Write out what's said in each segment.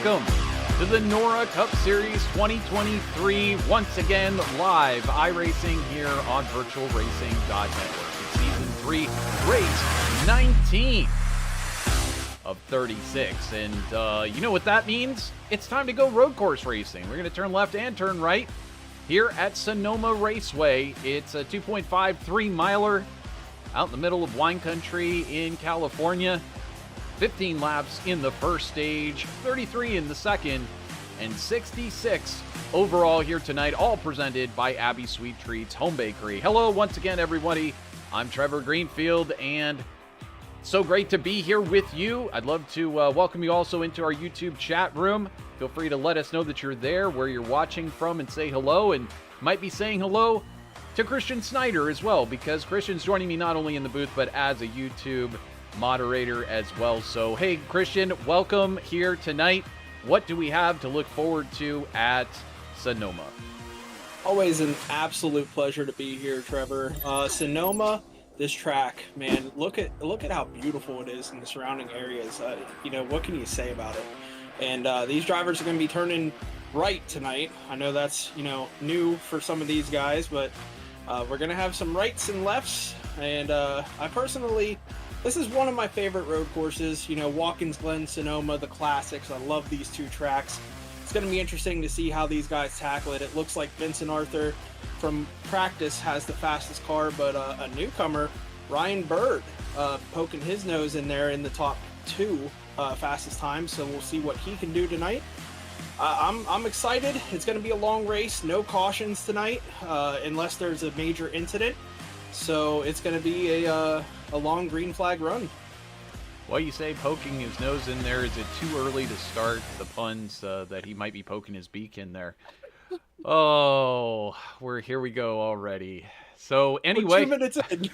welcome to the NORA Cup Series 2023, once again live iRacing here on VirtualRacing.Network. It's Season 3, Race 19 of 36, and you know what that means? It's time to go road course racing. We're going to turn left and turn right here at Sonoma Raceway. It's a 2.53 miler out in the middle of wine country in California. 15 laps in the first stage, 33 in the second, and 66 overall here tonight, all presented by Abby Sweet Treats Home Bakery. Hello once again, everybody. I'm Trevor Greenfield, and so great to be here with you. I'd love to welcome you also into our YouTube chat room. Feel free to let us know that you're there, where you're watching from, and say hello. And might be saying hello to Christian Snyder as well, because Christian's joining me not only in the booth, but as a YouTube moderator as well. So, hey, Christian, welcome here tonight. What do we have to look forward to at Sonoma? Always an absolute pleasure to be here, Trevor. Sonoma, this track, man, look at how beautiful it is in the surrounding areas. What can you say about it? And these drivers are going to be turning right tonight. I know that's, new for some of these guys, but we're going to have some rights and lefts. And I personally, this is one of my favorite road courses. Watkins Glen, Sonoma, the classics. I love these two tracks. It's going to be interesting to see how these guys tackle it. It looks like Vincent Arthur from practice has the fastest car, but a newcomer, Ryan Bird, poking his nose in there in the top two fastest times. So we'll see what he can do tonight. I'm excited. It's going to be a long race. No cautions tonight unless there's a major incident. So it's going to be a long green flag run. Well, you say poking his nose in there. Is it too early to start the puns that he might be poking his beak in there? Oh, here we go already. So anyway, we're 2 minutes in.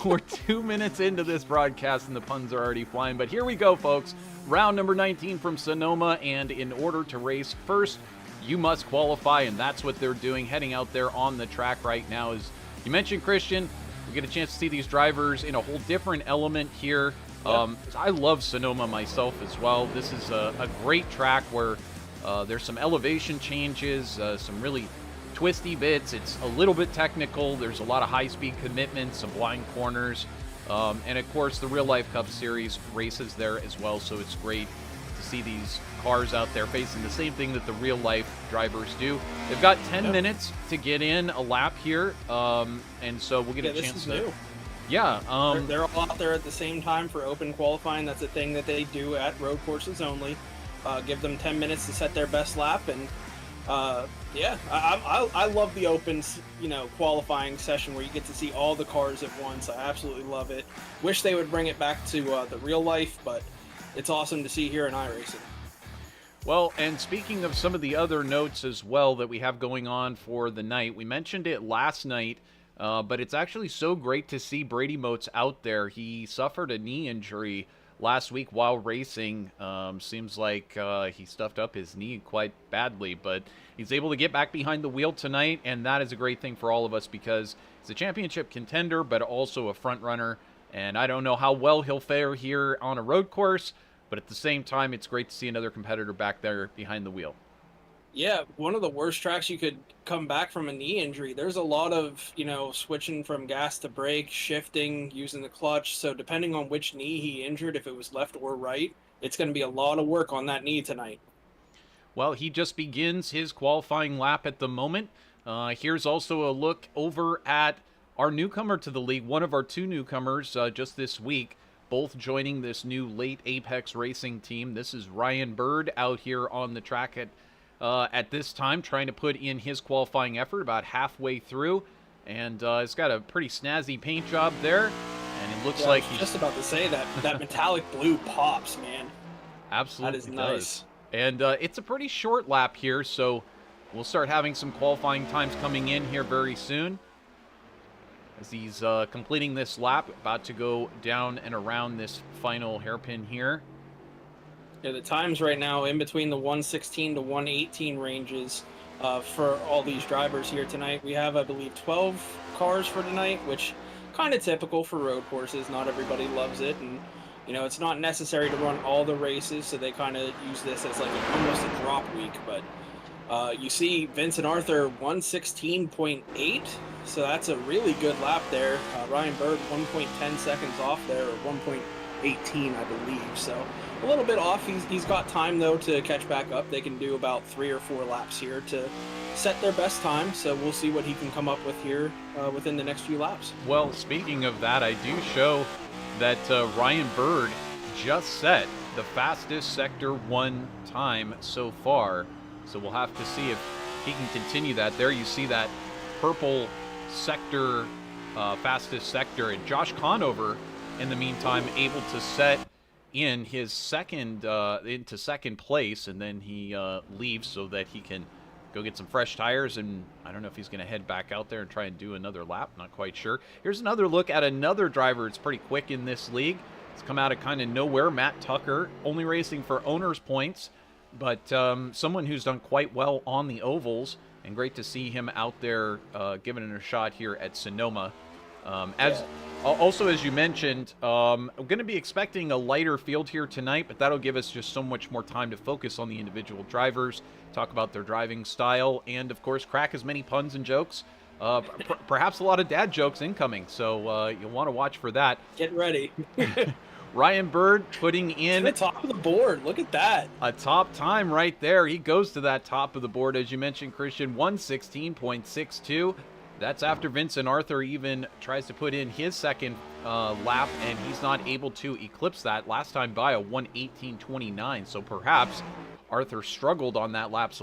we're 2 minutes into this broadcast and the puns are already flying. But here we go, folks. Round number 19 from Sonoma, and in order to race first, you must qualify, and that's what they're doing, heading out there on the track right now. As you mentioned, Christian, we get a chance to see these drivers in a whole different element here. Yep. I love Sonoma myself as well. This is a great track where there's some elevation changes, some really twisty bits. It's a little bit technical. There's a lot of high-speed commitments, some blind corners, and of course the Real Life Cup Series races there as well. So it's great to see these cars out there facing the same thing that the real life drivers do. They've got 10 minutes to get in a lap here, and so we'll get a chance to. New. Yeah, they're all out there at the same time for open qualifying. That's a thing that they do at road courses only. Give them 10 minutes to set their best lap, and I love the open, qualifying session where you get to see all the cars at once. I absolutely love it. Wish they would bring it back to the real life, but it's awesome to see here in iRacing. Well, and speaking of some of the other notes as well that we have going on for the night, we mentioned it last night, but it's actually so great to see Brady Motes out there. He suffered a knee injury last week while racing. Seems like he stuffed up his knee quite badly, but he's able to get back behind the wheel tonight, and that is a great thing for all of us because he's a championship contender, but also a front runner, and I don't know how well he'll fare here on a road course, but at the same time, it's great to see another competitor back there behind the wheel. Yeah, one of the worst tracks you could come back from a knee injury. There's a lot of, switching from gas to brake, shifting, using the clutch. So depending on which knee he injured, if it was left or right, it's going to be a lot of work on that knee tonight. Well, he just begins his qualifying lap at the moment. Here's also a look over at our newcomer to the league, one of our two newcomers just this week, both joining this new late Apex Racing team. This is Ryan Bird out here on the track at this time, trying to put in his qualifying effort about halfway through, and it's got a pretty snazzy paint job there, and it looks like he's just about to say that metallic blue pops, man. Absolutely, that is nice. And it's a pretty short lap here, so we'll start having some qualifying times coming in here very soon. As he's completing this lap, about to go down and around this final hairpin here. Yeah, the times right now in between the 116 to 118 ranges for all these drivers here tonight. We have, I believe, 12 cars for tonight, which kind of typical for road courses. Not everybody loves it, and You know, it's not necessary to run all the races, so they kind of use this as like almost a drop week. But you see Vincent Arthur 116.8, so that's a really good lap there. Ryan Bird 1.10 seconds off there, or 1.18, I believe. So a little bit off. He's got time though to catch back up. They can do about 3 or 4 laps here to set their best time. So we'll see what he can come up with here within the next few laps. Well, speaking of that, I do show that Ryan Bird just set the fastest Sector 1 time so far. So we'll have to see if he can continue that. There you see that purple sector, fastest sector. And Josh Conover, in the meantime, able to set in his into second place. And then he leaves so that he can go get some fresh tires. And I don't know if he's going to head back out there and try and do another lap. Not quite sure. Here's another look at another driver. It's pretty quick in this league. It's come out of kind of nowhere. Matt Tucker, only racing for owner's points, but someone who's done quite well on the ovals, and great to see him out there giving it a shot here at Sonoma. Also, as you mentioned, I'm going to be expecting a lighter field here tonight, but that'll give us just so much more time to focus on the individual drivers, talk about their driving style, and of course crack as many puns and jokes. Perhaps a lot of dad jokes incoming, so you'll want to watch for that. Get ready. Ryan Bird putting in the top of the board. Look at that. A top time right there. He goes to that top of the board, as you mentioned, Christian, 116.62. That's after Vincent Arthur even tries to put in his second lap, and he's not able to eclipse that. Last time by a 118.29. So perhaps Arthur struggled on that lap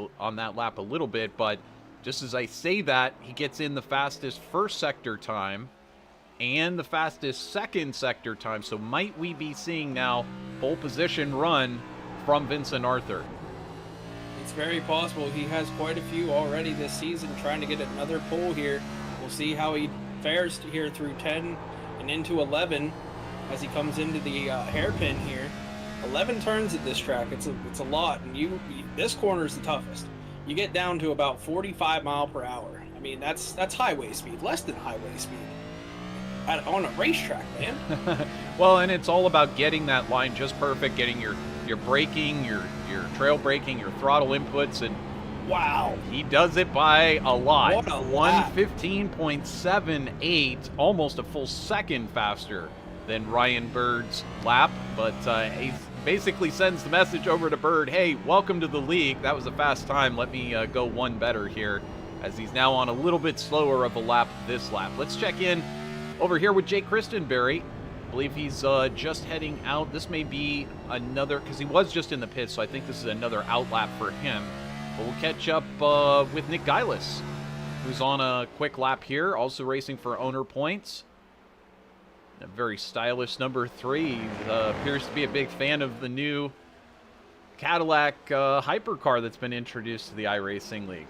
a little bit, but just as I say that, he gets in the fastest first sector time and the fastest second sector time. So might we be seeing now pole position run from Vincent Arthur? It's very possible. He has quite a few already this season, trying to get another pole here. We'll see how he fares here through 10 and into 11 as he comes into the hairpin here. 11 turns at this track. It's a lot, and this corner is the toughest. You get down to about 45 mile per hour. I mean, that's highway speed, less than highway speed on a racetrack, man. Well, and it's all about getting that line just perfect, getting your braking, your trail braking, your throttle inputs, and wow, he does it by a lot. What a lap. 115.78, almost a full second faster than Ryan Bird's lap, but he basically sends the message over to Bird, hey, welcome to the league. That was a fast time. Let me go one better here, as he's now on a little bit slower of a lap this lap. Let's check in over here with Jake Christenberry. I believe he's just heading out. This may be another, because he was just in the pits, so I think this is another out lap for him. But we'll catch up with Nick Geilis, who's on a quick lap here, also racing for owner points. A very stylish number 3. Appears to be a big fan of the new Cadillac hypercar that's been introduced to the iRacing League.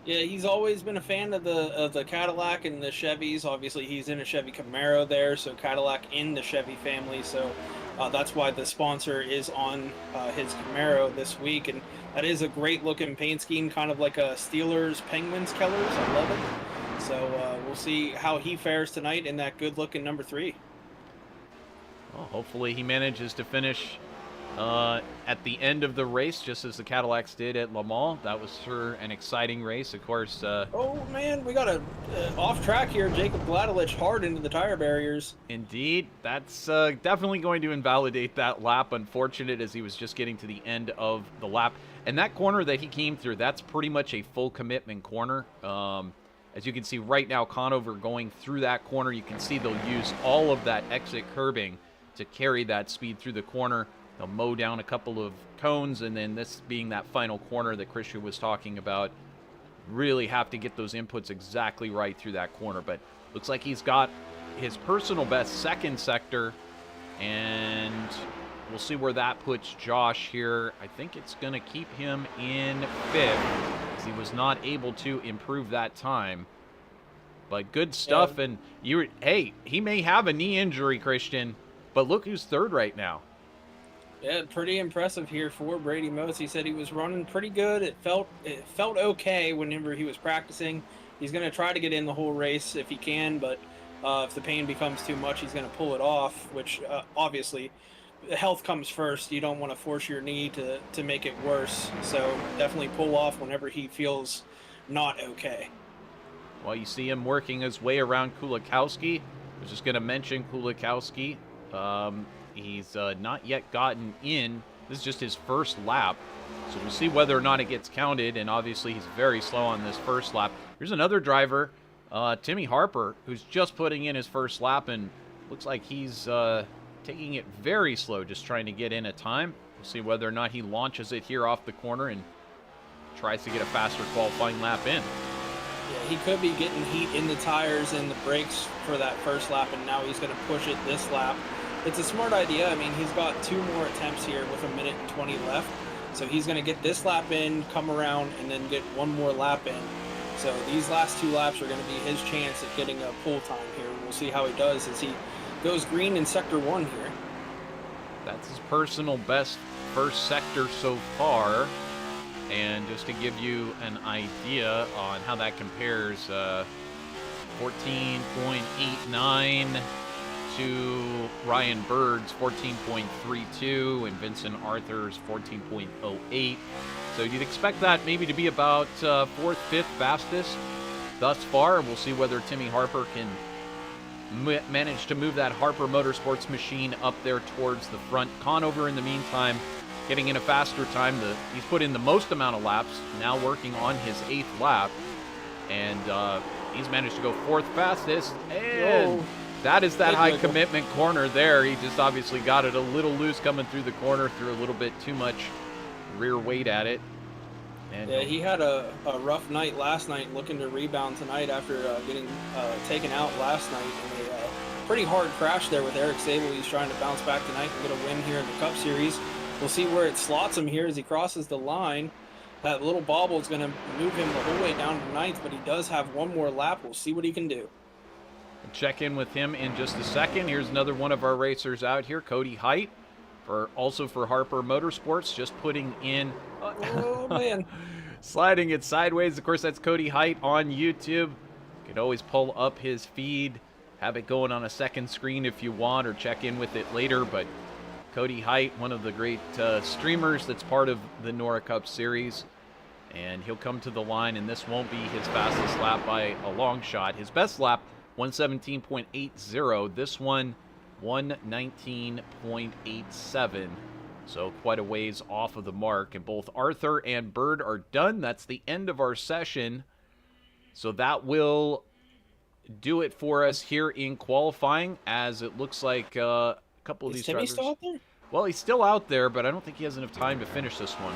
Yeah, he's always been a fan of the Cadillac and the Chevys. Obviously, he's in a Chevy Camaro there, so Cadillac in the Chevy family. So that's why the sponsor is on his Camaro this week. And that is a great-looking paint scheme, kind of like a Steelers Penguins colors. I love it. So we'll see how he fares tonight in that good-looking number 3. Well, hopefully he manages to finish at the end of the race, just as the Cadillacs did at Le Mans. That was sure an exciting race, of course. Oh, man, we got a off track here. Jacob Gladelich hard into the tire barriers. Indeed. That's definitely going to invalidate that lap. Unfortunate, as he was just getting to the end of the lap. And that corner that he came through, that's pretty much a full commitment corner. As you can see right now, Conover going through that corner. You can see they'll use all of that exit curbing to carry that speed through the corner. They'll mow down a couple of cones, and then this being that final corner that Christian was talking about, really have to get those inputs exactly right through that corner. But looks like he's got his personal best second sector, and we'll see where that puts Josh here. I think it's going to keep him in 5th, because he was not able to improve that time. But good stuff, yeah. And hey, he may have a knee injury, Christian, but look who's 3rd right now. Yeah, pretty impressive here for Brady Mose. He said he was running pretty good. It felt okay whenever he was practicing. He's going to try to get in the whole race if he can, but If the pain becomes too much, he's going to pull it off, which obviously health comes first. You don't want to force your knee to make it worse. So definitely pull off whenever he feels not okay. Well, you see him working his way around Kulikowski. I was just going to mention Kulikowski. He's not yet gotten in. This is just his first lap. So we'll see whether or not it gets counted. And obviously, he's very slow on this first lap. Here's another driver, Timmy Harper, who's just putting in his first lap. And looks like he's taking it very slow, just trying to get in a time. We'll see whether or not he launches it here off the corner and tries to get a faster qualifying lap in. Yeah, he could be getting heat in the tires and the brakes for that first lap, and now he's going to push it this lap. It's a smart idea. I mean, he's got 2 more attempts here with 1:20 left. So he's going to get this lap in, come around, and then get 1 more lap in. So these last 2 laps are going to be his chance at getting a pull time here. We'll see how he does as he goes green in Sector 1 here. That's his personal best first sector so far. And just to give you an idea on how that compares, 14.89 to Ryan Bird's 14.32 and Vincent Arthur's 14.08. So you'd expect that maybe to be about 4th, 5th fastest thus far. We'll see whether Timmy Harper can manage to move that Harper Motorsports machine up there towards the front. Conover, in the meantime, getting in a faster time. He's put in the most amount of laps, now working on his 8th lap. And he's managed to go 4th fastest. And that is that high commitment corner there. He just obviously got it a little loose coming through the corner, threw a little bit too much rear weight at it. And yeah, he had a rough night last night, looking to rebound tonight after getting taken out last night in a pretty hard crash there with Eric Sable. He's trying to bounce back tonight and get a win here in the Cup Series. We'll see where it slots him here as he crosses the line. That little bobble is going to move him the whole way down to 9th, but he does have 1 more lap. We'll see what he can do. We'll check in with him in just a second. Here's another one of our racers out here, Cody Height, also for Harper Motorsports, just putting in... Oh, man. Sliding it sideways. Of course, that's Cody Height on YouTube. You can always pull up his feed, have it going on a second screen if you want, or check in with it later, but... Cody Height, one of the great streamers that's part of the NORA Cup Series. And he'll come to the line, and this won't be his fastest lap by a long shot. His best lap, 1:17.80. This one, 1:19.87. So quite a ways off of the mark. And both Arthur and Bird are done. That's the end of our session. So that will do it for us here in qualifying, as it looks like... couple of these drivers. Still out there? Well, he's still out there, but I don't think he has enough time to finish this one.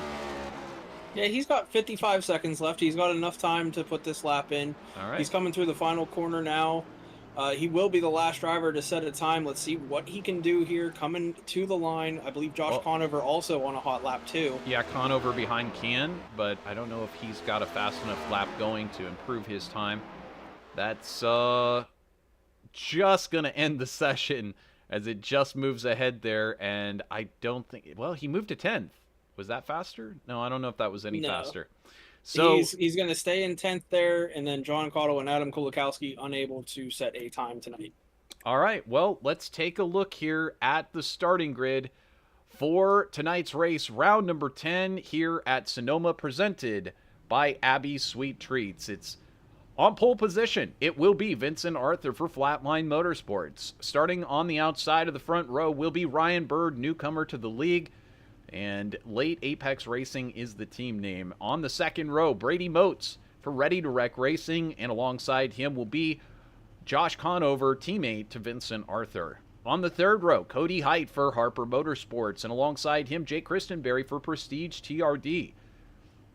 Yeah, he's got 55 seconds left. He's got enough time to put this lap in. All right. He's coming through the final corner now. He will be the last driver to set a time. Let's see what he can do here coming to the line. I believe Josh Conover also on a hot lap too. Yeah, Conover behind Can, but I don't know if he's got a fast enough lap going to improve his time. That's just going to end the session as it just moves ahead there, and I don't think... Well, he moved to 10th. Was that faster? No, I don't know if that was any faster. So he's going to stay in 10th there, and then John Cottle and Adam Kulikowski unable to set a time tonight. All right, well, let's take a look here at the starting grid for tonight's race, round number 10 here at Sonoma, presented by Abby's Sweet Treats. It's on pole position, it will be Vincent Arthur for Flatline Motorsports. Starting on the outside of the front row will be Ryan Bird, newcomer to the league, and Late Apex Racing is the team name. On the second row, Brady Moats for Ready to Wreck Racing, and alongside him will be Josh Conover, teammate to Vincent Arthur. On the third row, Cody Height for Harper Motorsports, and alongside him, Jake Christenberry for Prestige TRD.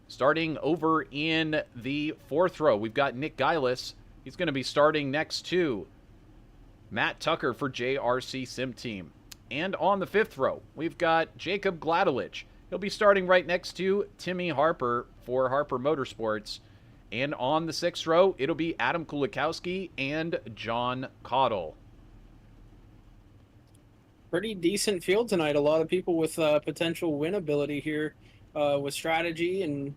Starting over in the fourth row, we've got Nick Geilis. He's going to be starting next to Matt Tucker for JRC Sim Team. And on the fifth row, we've got Jacob Gladelich. He'll be starting right next to Timmy Harper for Harper Motorsports. And on the sixth row, it'll be Adam Kulikowski and John Cottle. Pretty decent field tonight. A lot of people with potential win ability here. with strategy and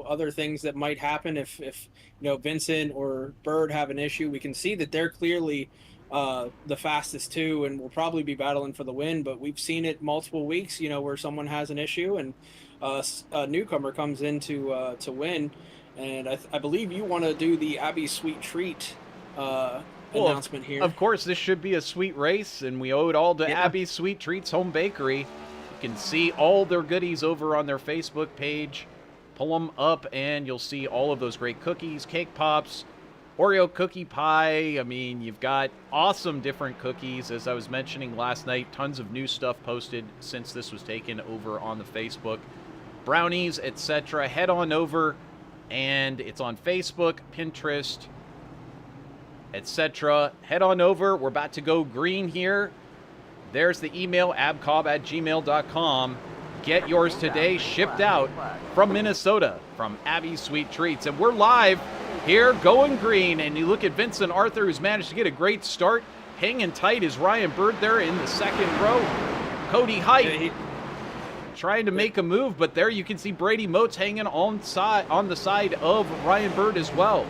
other things that might happen if Vincent or Bird have an issue. We can see that they're clearly the fastest too, and will probably be battling for the win. But we've seen it multiple weeks, where someone has an issue and a newcomer comes in to win. And I believe you want to do the Abby Sweet Treat Well, announcement here. of course, this should be a sweet race, and we owe it all to Yeah. Abby's Sweet Treats Home Bakery. You can see all their goodies over on their Facebook page. Pull them up, and you'll see all of those great cookies, cake pops, Oreo cookie pie. I mean, you've got awesome different cookies. As I was mentioning last night, tons of new stuff posted since this was taken over on the Facebook. Brownies, etc. Head on over, and it's on Facebook, Pinterest, etc. Head on over. We're about to go green here. There's the email, abcobb@gmail.com. Get yours today, shipped out from Minnesota, from Abby's Sweet Treats. And we're live here, going green. And you look at Vincent Arthur, who's managed to get a great start. Hanging tight is Ryan Bird there in the second row. Cody Height trying to make a move, but there you can see Brady Moats hanging on the side of Ryan Bird as well.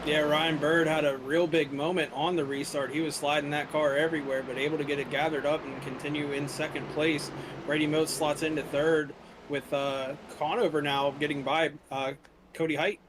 Yeah, Ryan Bird had a real big moment on the restart. He was sliding that car everywhere, but able to get it gathered up and continue in second place. Brady Moats slots into third with Conover now getting by Cody Height.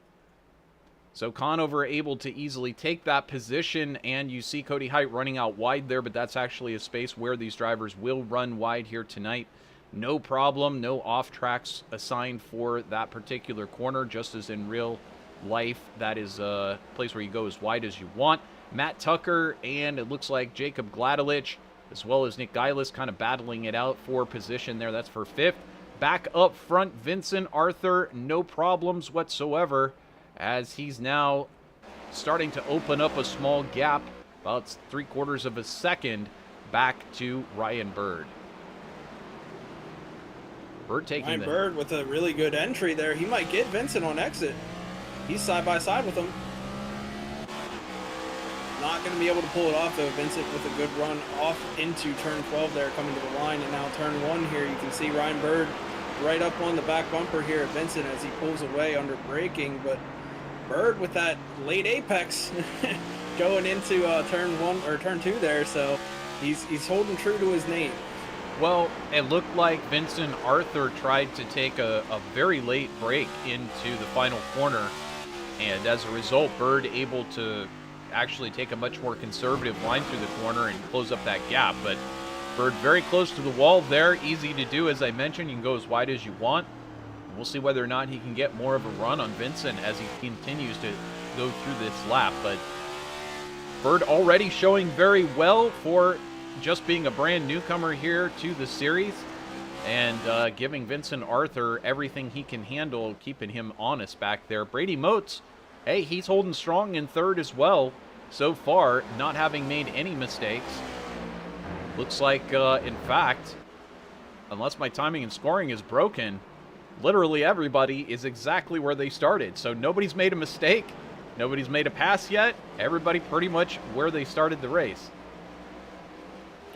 So Conover able to easily take that position, and you see Cody Height running out wide there, but that's actually a space where these drivers will run wide here tonight. No problem, no off tracks assigned for that particular corner, just as in real life. That is a place where you go as wide as you want. Matt Tucker and it looks like Jacob Gladelich, as well as Nick Geilis, kind of battling it out for position there. That's for fifth. Back up front, Vincent Arthur, no problems whatsoever, as he's now starting to open up a small gap, about 3/4 of a second, back to Ryan Bird. Bird taking Ryan Bird with a really good entry there. He might get Vincent on exit. He's side by side with him. Not going to be able to pull it off though. Vincent with a good run off into turn 12 there, coming to the line. And now turn 1 here, you can see Ryan Bird right up on the back bumper here at Vincent as he pulls away under braking. But Bird with that late apex going into turn 1 or turn 2 there. So he's holding true to his name. Well, it looked like Vincent Arthur tried to take a very late break into the final corner, and as a result, Bird able to actually take a much more conservative line through the corner and close up that gap. But Bird very close to the wall there, easy to do. As I mentioned, you can go as wide as you want. We'll see whether or not he can get more of a run on Vincent as he continues to go through this lap. But Bird already showing very well for just being a brand newcomer here to the series, and giving Vincent Arthur everything he can handle, keeping him honest back there. Brady Moats, hey, he's holding strong in third as well so far, not having made any mistakes. Looks like, in fact, unless my timing and scoring is broken, literally everybody is exactly where they started. So nobody's made a mistake, nobody's made a pass yet, everybody pretty much where they started the race.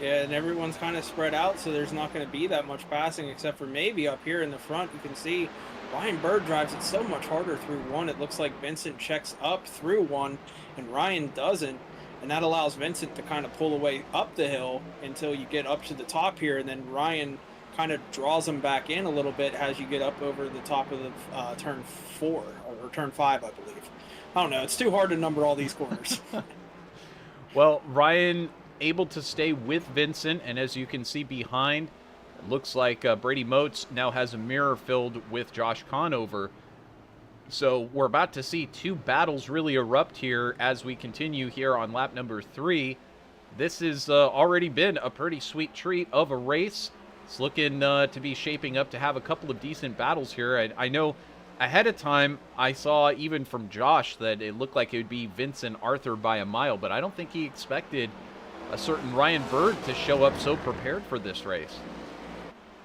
Yeah, and everyone's kind of spread out, so there's not going to be that much passing, except for maybe up here in the front. You can see Ryan Bird drives it so much harder through 1. It looks like Vincent checks up through 1, and Ryan doesn't. And that allows Vincent to kind of pull away up the hill until you get up to the top here, and then Ryan kind of draws him back in a little bit as you get up over the top of the turn 4, or turn 5, I believe. I don't know. It's too hard to number all these corners. Well, Ryan able to stay with Vincent, and as you can see behind, it looks like Brady Moats now has a mirror filled with Josh Conover. So we're about to see two battles really erupt here as we continue here on lap number 3. This has already been a pretty sweet treat of a race. It's looking to be shaping up to have a couple of decent battles here. I know ahead of time I saw even from Josh that it looked like it would be Vincent Arthur by a mile, but I don't think he expected a certain Ryan Bird to show up so prepared for this race.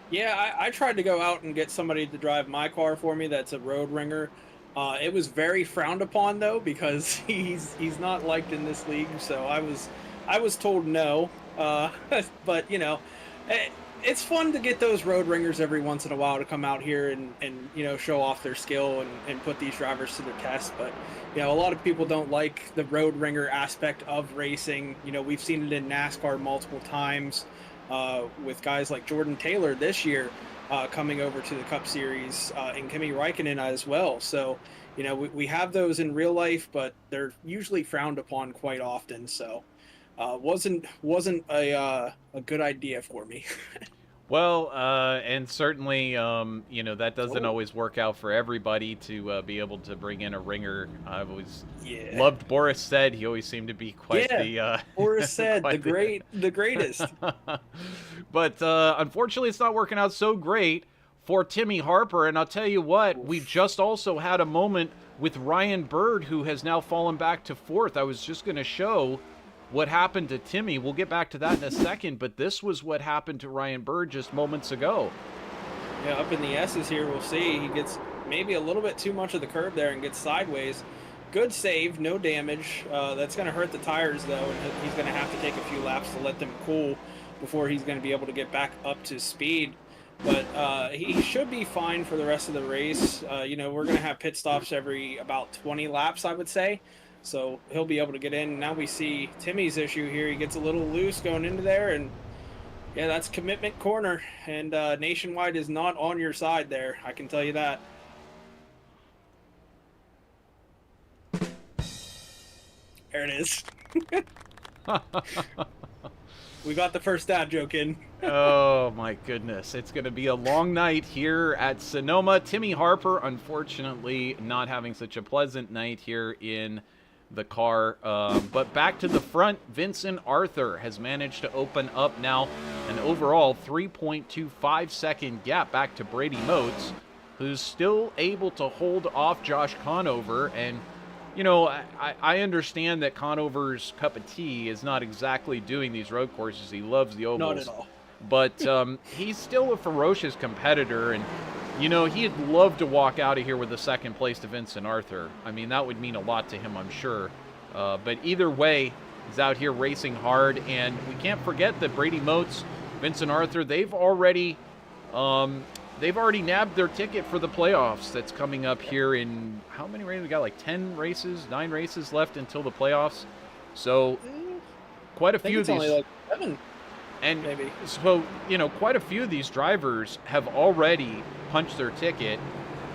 Yeah, I tried to go out and get somebody to drive my car for me that's a road ringer. It was very frowned upon though, because he's not liked in this league, so I was told no. But it's fun to get those road ringers every once in a while to come out here and show off their skill and put these drivers to their test. But a lot of people don't like the road ringer aspect of racing. We've seen it in NASCAR multiple times with guys like Jordan Taylor this year coming over to the Cup Series and Kimi Räikkönen as well. So we have those in real life, but they're usually frowned upon quite often. So wasn't a good idea for me. Well, and certainly, that doesn't always work out for everybody to be able to bring in a ringer. I've always loved Boris Said. He always seemed to be quite the... Boris Said, the greatest. But unfortunately, it's not working out so great for Timmy Harper. And I'll tell you what, we just also had a moment with Ryan Bird, who has now fallen back to 4th. I was just going to show what happened to Timmy. We'll get back to that in a second, but this was what happened to Ryan Bird just moments ago. Yeah, up in the S's here, we'll see. He gets maybe a little bit too much of the curb there and gets sideways. Good save, no damage. That's going to hurt the tires, though, and he's going to have to take a few laps to let them cool before he's going to be able to get back up to speed. But he should be fine for the rest of the race. We're going to have pit stops every about 20 laps, I would say. So he'll be able to get in. Now we see Timmy's issue here. He gets a little loose going into there, and yeah, that's commitment corner. And Nationwide is not on your side there. I can tell you that. There it is. We got the first dad joke in. Oh my goodness. It's going to be a long night here at Sonoma. Timmy Harper, unfortunately, not having such a pleasant night here in the car. But back to the front, Vincent Arthur has managed to open up now an overall 3.25 second gap back to Brady Motes, who's still able to hold off Josh Conover. And I understand that Conover's cup of tea is not exactly doing these road courses. He loves the ovals. Not at all. But he's still a ferocious competitor, and he'd love to walk out of here with a second place to Vincent Arthur. I mean, that would mean a lot to him, I'm sure. But either way, he's out here racing hard, and we can't forget that Brady Motes, Vincent Arthur, they've already nabbed their ticket for the playoffs. That's coming up here in how many races? We got like 9 races left until the playoffs. So quite a few of these. Only like 7. And maybe. So, quite a few of these drivers have already punched their ticket,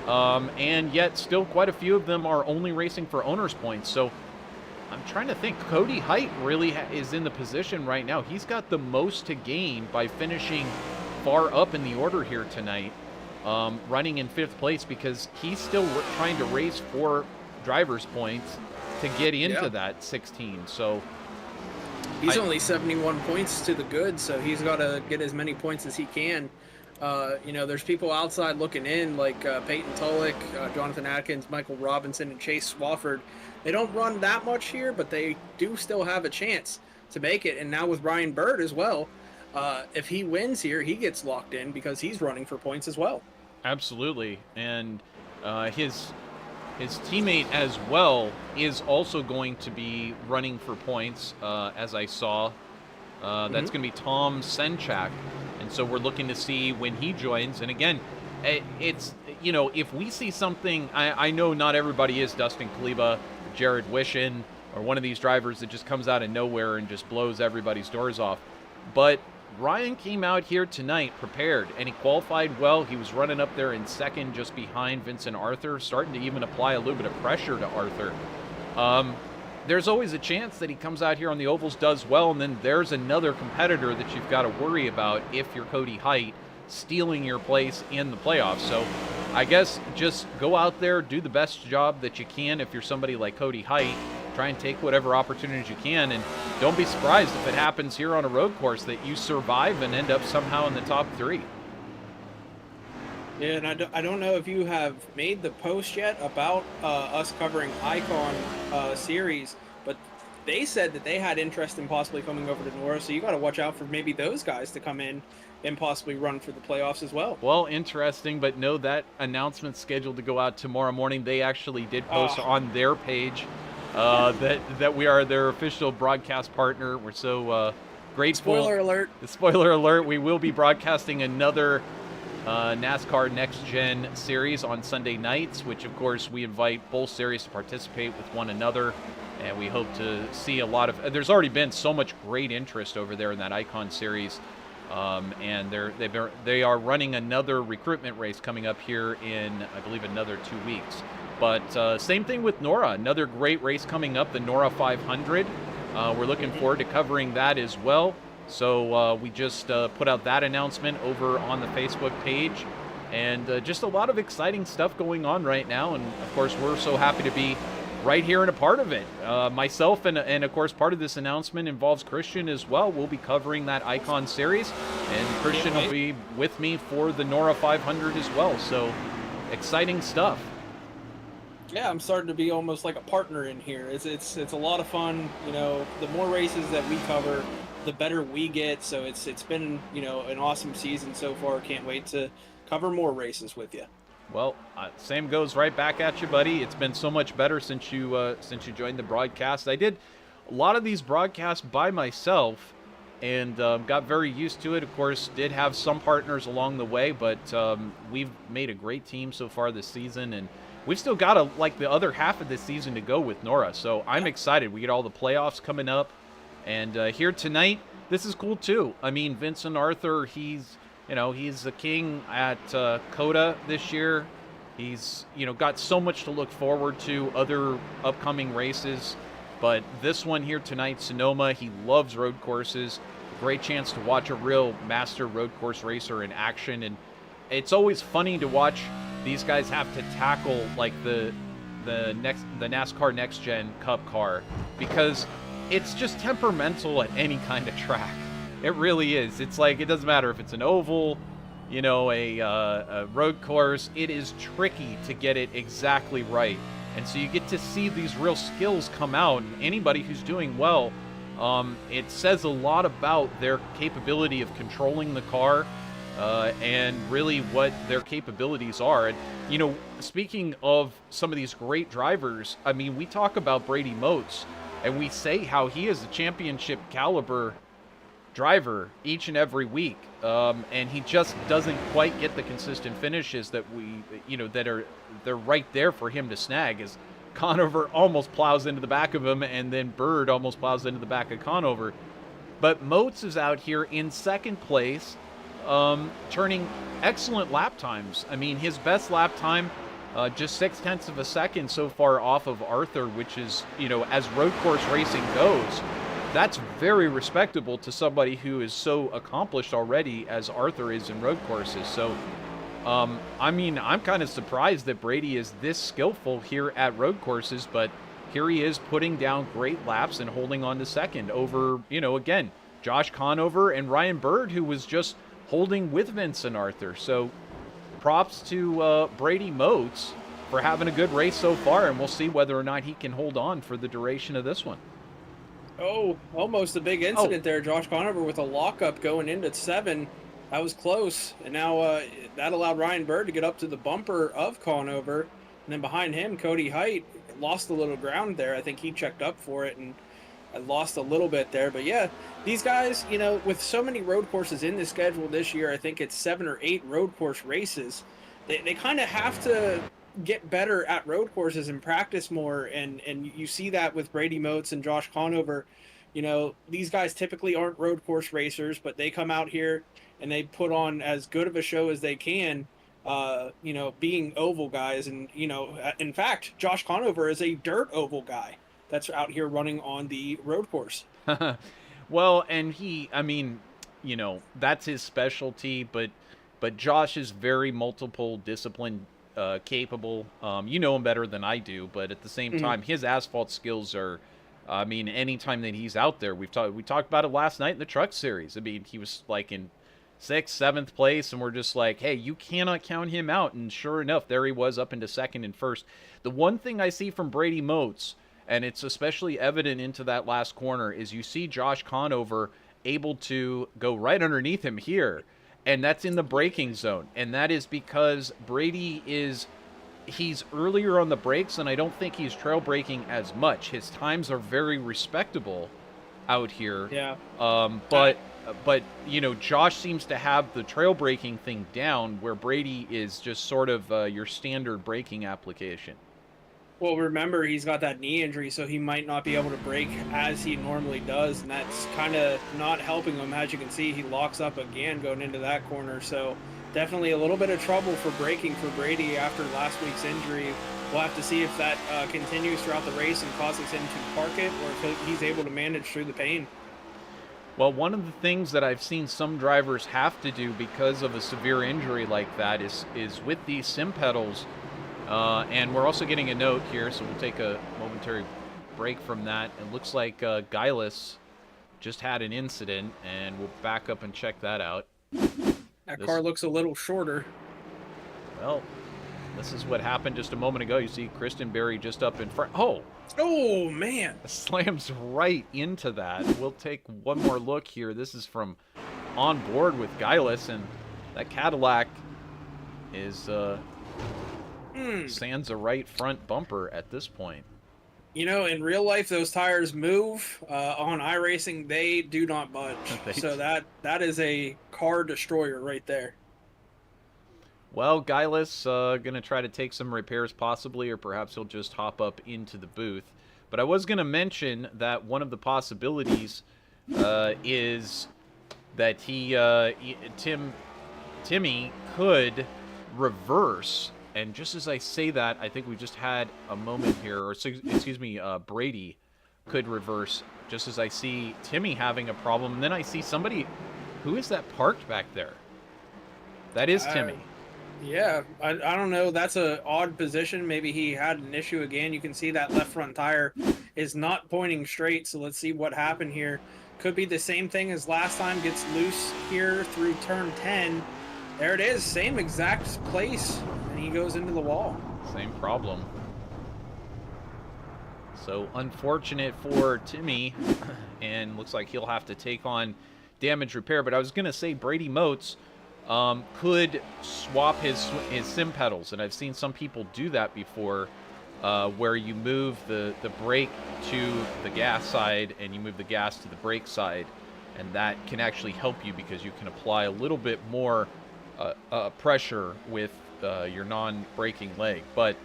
and yet still quite a few of them are only racing for owner's points. So I'm trying to think. Cody Height really is in the position right now. He's got the most to gain by finishing far up in the order here tonight, running in 5th place, because he's still trying to race for driver's points to get into that 16. So he's only 71 points to the good, so he's got to get as many points as he can. There's people outside looking in, like Peyton Tulloch, Jonathan Atkins, Michael Robinson, and Chase Swafford. They don't run that much here, but they do still have a chance to make it. And now with Ryan Bird as well, if he wins here, he gets locked in because he's running for points as well. Absolutely. And his teammate as well is also going to be running for points, as I saw. That's going to be Tom Senchak. And so we're looking to see when he joins. And again, it's, if we see something, I know not everybody is Dustin Kaliba, Jared Wishin, or one of these drivers that just comes out of nowhere and just blows everybody's doors off. But Ryan came out here tonight prepared, and he qualified well. He was running up there in 2nd just behind Vincent Arthur, starting to even apply a little bit of pressure to Arthur. There's always a chance that he comes out here on the ovals, does well, and then there's another competitor that you've got to worry about if you're Cody Height stealing your place in the playoffs. So I guess just go out there, do the best job that you can if you're somebody like Cody Height. Try and take whatever opportunities you can, and don't be surprised if it happens here on a road course that you survive and end up somehow in the top 3. Yeah, and I don't know if you have made the post yet about us covering Icon Series, but they said that they had interest in possibly coming over to NORA, so you got to watch out for maybe those guys to come in and possibly run for the playoffs as well. Well, interesting, but no, that announcement's scheduled to go out tomorrow morning. They actually did post on their page that we are their official broadcast partner. We're so grateful. Spoiler alert. Spoiler alert, we will be broadcasting another NASCAR Next Gen Series on Sunday nights, which of course we invite both series to participate with one another, and we hope to see a lot of. There's already been so much great interest over there in that Icon Series, and they are running another recruitment race coming up here in, I believe, another 2 weeks. But same thing with NORA, another great race coming up, the NORA 500. We're looking forward to covering that as well. So we just put out that announcement over on the Facebook page, and just a lot of exciting stuff going on right now. And of course, we're so happy to be right here and a part of it. Myself and of course, part of this announcement involves Christian as well. We'll be covering that Icon Series, and Christian will be with me for the NORA 500 as well. So exciting stuff. Yeah, I'm starting to be almost like a partner in here. It's a lot of fun. You know, the more races that we cover, the better we get. So it's been, you know, an awesome season so far. Can't wait to cover more races with you. Well, same goes right back at you, buddy. It's been so much better since you joined the broadcast. I did a lot of these broadcasts by myself, and got very used to it. Of course, did have some partners along the way, but we've made a great team so far this season, and we've still got like the other half of this season to go with NORA. So I'm excited. We get all the playoffs coming up. And here tonight, this is cool too. I mean, Vincent Arthur, he's the king at COTA this year. He's, got so much to look forward to, other upcoming races. But this one here tonight, Sonoma, he loves road courses. Great chance to watch a real master road course racer in action. And it's always funny to watch these guys have to tackle like the NASCAR Next Gen Cup car, because it's just temperamental at any kind of track. It really is. It's like, it doesn't matter if it's an oval, a road course. It is tricky to get it exactly right. And so you get to see these real skills come out. And anybody who's doing well, it says a lot about their capability of controlling the car, and really what their capabilities are. And, speaking of some of these great drivers, I mean, we talk about Brady Motes, and we say how he is a championship caliber driver each and every week, and he just doesn't quite get the consistent finishes that they're right there for him to snag, as Conover almost plows into the back of him, and then Bird almost plows into the back of Conover. But Motes is out here in second place, turning excellent lap times. I mean, his best lap time, just 0.6 of a second so far off of Arthur, which is, as road course racing goes, that's very respectable to somebody who is so accomplished already as Arthur is in road courses. So, I mean, I'm kind of surprised that Brady is this skillful here at road courses, but here he is putting down great laps and holding on to second over, again, Josh Conover and Ryan Bird, who was just holding with Vincent Arthur. So props to Brady Motes for having a good race so far, and we'll see whether or not he can hold on for the duration of this one. Oh, almost a big incident there. Josh Conover with a lockup going into 7. That was close. And now that allowed Ryan Bird to get up to the bumper of Conover. And then behind him, Cody Height lost a little ground there. I think he checked up for it and lost a little bit there. But yeah, these guys, with so many road courses in the schedule this year, I think it's 7 or 8 road course races. They kind of have to get better at road courses and practice more, and you see that with Brady Motes and Josh Conover. These guys typically aren't road course racers, but they come out here and they put on as good of a show as they can, being oval guys. And in fact, Josh Conover is a dirt oval guy that's out here running on the road course. Well, and that's his specialty, but Josh is very multiple discipline capable. You know him better than I do, but at the same time, his asphalt skills are, anytime that he's out there, we talked about it last night in the truck series. I mean, he was like in 6th, 7th place, and we're just like, hey, you cannot count him out. And sure enough, there he was up into 2nd and 1st. The one thing I see from Brady Motes, and it's especially evident into that last corner, is you see Josh Conover able to go right underneath him here. And that's in the braking zone. And that is because Brady he's earlier on the brakes, and I don't think he's trail braking as much. His times are very respectable. out here. Yeah. But you know, Josh seems to have the trail braking thing down, where Brady is just sort of your standard braking application. Well, remember, he's got that knee injury, so he might not be able to brake as he normally does, and that's kind of not helping him. As you can see, he locks up again going into that corner, so definitely a little bit of trouble for braking for Brady after last week's injury. We'll have to see if that continues throughout the race and causes him to park it, or if he's able to manage through the pain. Well, one of the things that I've seen some drivers have to do because of a severe injury like that is with these sim pedals. And we're also getting a note here, so we'll take a momentary break from that. It looks like Gillis just had an incident, and we'll back up and check that out. That car looks a little shorter. Well, this is what happened just a moment ago. You see Kristen Berry just up in front. Oh, man. Slams right into that. We'll take one more look here. This is from on board with Gillis, and that Cadillac is sans a right front bumper at this point. You know, in real life, those tires move. On iRacing, they do not budge. So that is a car destroyer right there. Well, Gillis going to try to take some repairs possibly, or perhaps he'll just hop up into the booth. But I was going to mention that one of the possibilities is that Timmy could reverse. And just as I say that, I think we just had a moment here, or excuse me, Brady could reverse just as I see Timmy having a problem. And then I see somebody, who is that parked back there? That is Timmy. Yeah, I don't know. That's an odd position. Maybe he had an issue again. You can see that left front tire is not pointing straight, so let's see what happened here. Could be the same thing as last time. Gets loose here through turn 10. There it is, same exact place, and he goes into the wall. Same problem. So unfortunate for Timmy, and looks like he'll have to take on damage repair. But I was going to say Brady Moats could swap his sim pedals, and I've seen some people do that before, where you move the brake to the gas side and you move the gas to the brake side, and that can actually help you because you can apply a little bit more pressure with your non-braking leg. But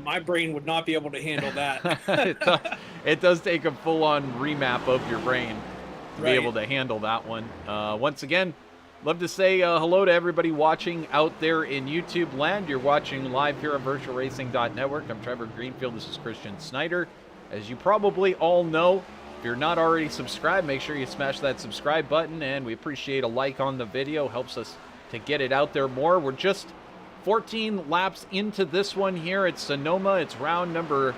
my brain would not be able to handle that. It does take a full-on remap of your brain to be able to handle that one. Once again, love to say hello to everybody watching out there in YouTube land. You're watching live here on VirtualRacing.Network. I'm Trevor Greenfield. This is Christian Snyder. As you probably all know, if you're not already subscribed, make sure you smash that subscribe button, and we appreciate a like on the video. Helps us to get it out there more. We're just 14 laps into this one here at Sonoma. It's round number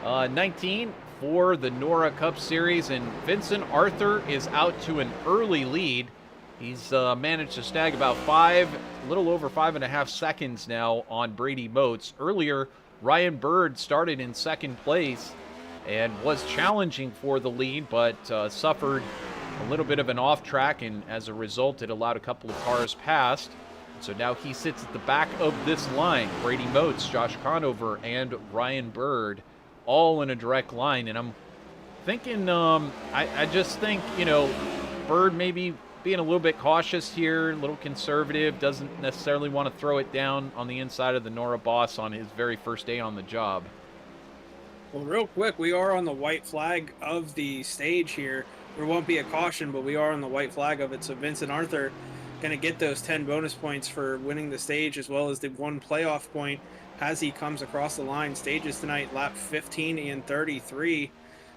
19 for the NORA Cup Series, and Vincent Arthur is out to an early lead. He's managed to snag about a little over 5.5 seconds now on Brady Moats. Earlier, Ryan Bird started in second place and was challenging for the lead, but suffered a little bit of an off track, and as a result, it allowed a couple of cars past. So now he sits at the back of this line. Brady Moats, Josh Conover, and Ryan Bird all in a direct line. And I'm thinking, I just think, you know, Bird maybe being a little bit cautious here, a little conservative, doesn't necessarily want to throw it down on the inside of the NORA boss on his very first day on the job. Well, real quick, we are on the white flag of the stage here. There won't be a caution, but we are on the white flag of it. So Vincent Arthur going to get those 10 bonus points for winning the stage, as well as the 1 playoff point as he comes across the line. Stages tonight, lap 15 and 33.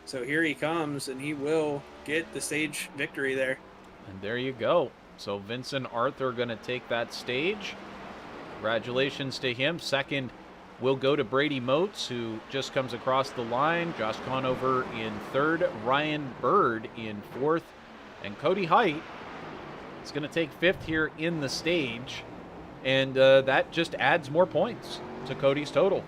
So here he comes, and he will get the stage victory there. And there you go. So Vincent Arthur going to take that stage. Congratulations to him. Second will go to Brady Moats, who just comes across the line. Josh Conover in third. Ryan Bird in fourth. And Cody Height is going to take fifth here in the stage. And that just adds more points to Cody's total.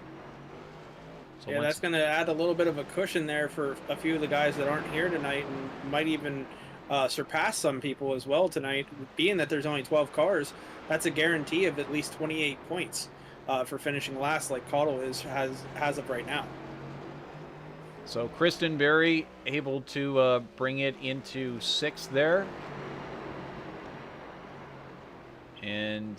So yeah, that's going to add a little bit of a cushion there for a few of the guys that aren't here tonight, and might even surpass some people as well tonight. Being that there's only 12 cars, that's a guarantee of at least 28 points for finishing last, like Caudle has of right now. So Kristen Berry able to bring it into 6th there. And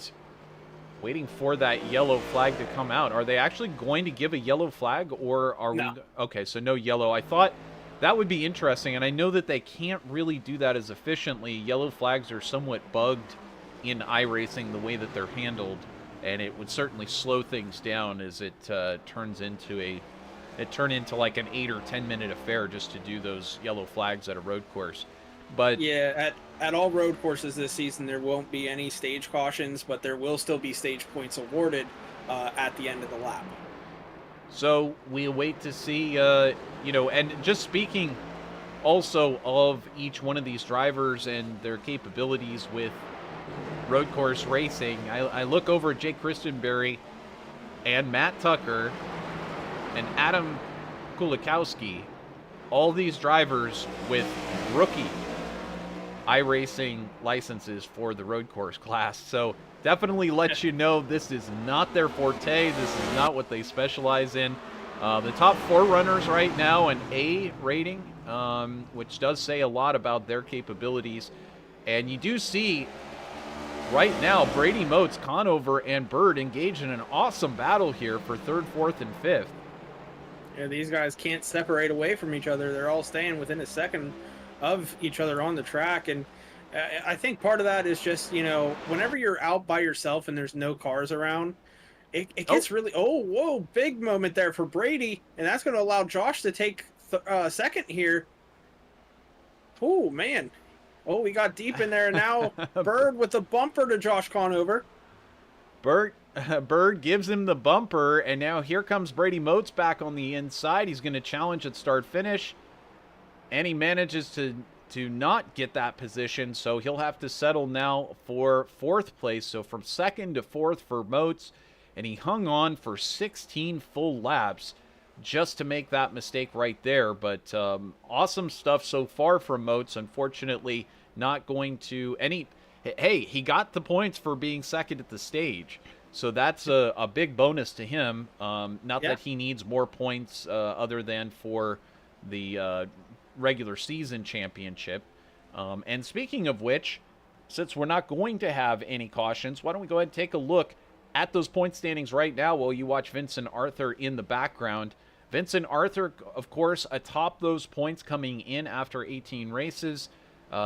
waiting for that yellow flag to come out. Are they actually going to give a yellow flag, or are No. we... Okay, so no yellow. I thought that would be interesting, and I know that they can't really do that as efficiently. Yellow flags are somewhat bugged in iRacing the way that they're handled, and it would certainly slow things down as it turns into a... It turned into like an 8 or 10 minute affair just to do those yellow flags at a road course. But yeah, at all road courses this season, there won't be any stage cautions, but there will still be stage points awarded at the end of the lap. So we await to see, you know, and just speaking also of each one of these drivers and their capabilities with road course racing, I look over at Jake Christenberry and Matt Tucker and Adam Kulikowski, all these drivers with rookie iRacing licenses for the road course class. So definitely lets you know this is not their forte. This is not what they specialize in. The top 4 runners right now, an A rating, which does say a lot about their capabilities. And you do see right now Brady Motes, Conover, and Bird engaged in an awesome battle here for 3rd, 4th, and 5th. Yeah, these guys can't separate away from each other. They're all staying within a second of each other on the track. And I think part of that is just, you know, whenever you're out by yourself and there's no cars around, it gets really, whoa, big moment there for Brady. And that's going to allow Josh to take second here. Oh, man. Oh, we got deep in there. And now Bird with the bumper to Josh Conover. Bird gives him the bumper, and now here comes Brady Motes back on the inside. He's going to challenge at start-finish, and he manages to not get that position, so he'll have to settle now for 4th place. So from 2nd to 4th for Motes, and he hung on for 16 full laps just to make that mistake right there. But awesome stuff so far from Motes. Unfortunately, not going to any... Hey, he got the points for being 2nd at the stage. So that's a big bonus to him. Not that he needs more points other than for the regular season championship. And speaking of which, since we're not going to have any cautions, why don't we go ahead and take a look at those point standings right now while you watch Vincent Arthur in the background. Vincent Arthur, of course, atop those points coming in after 18 races.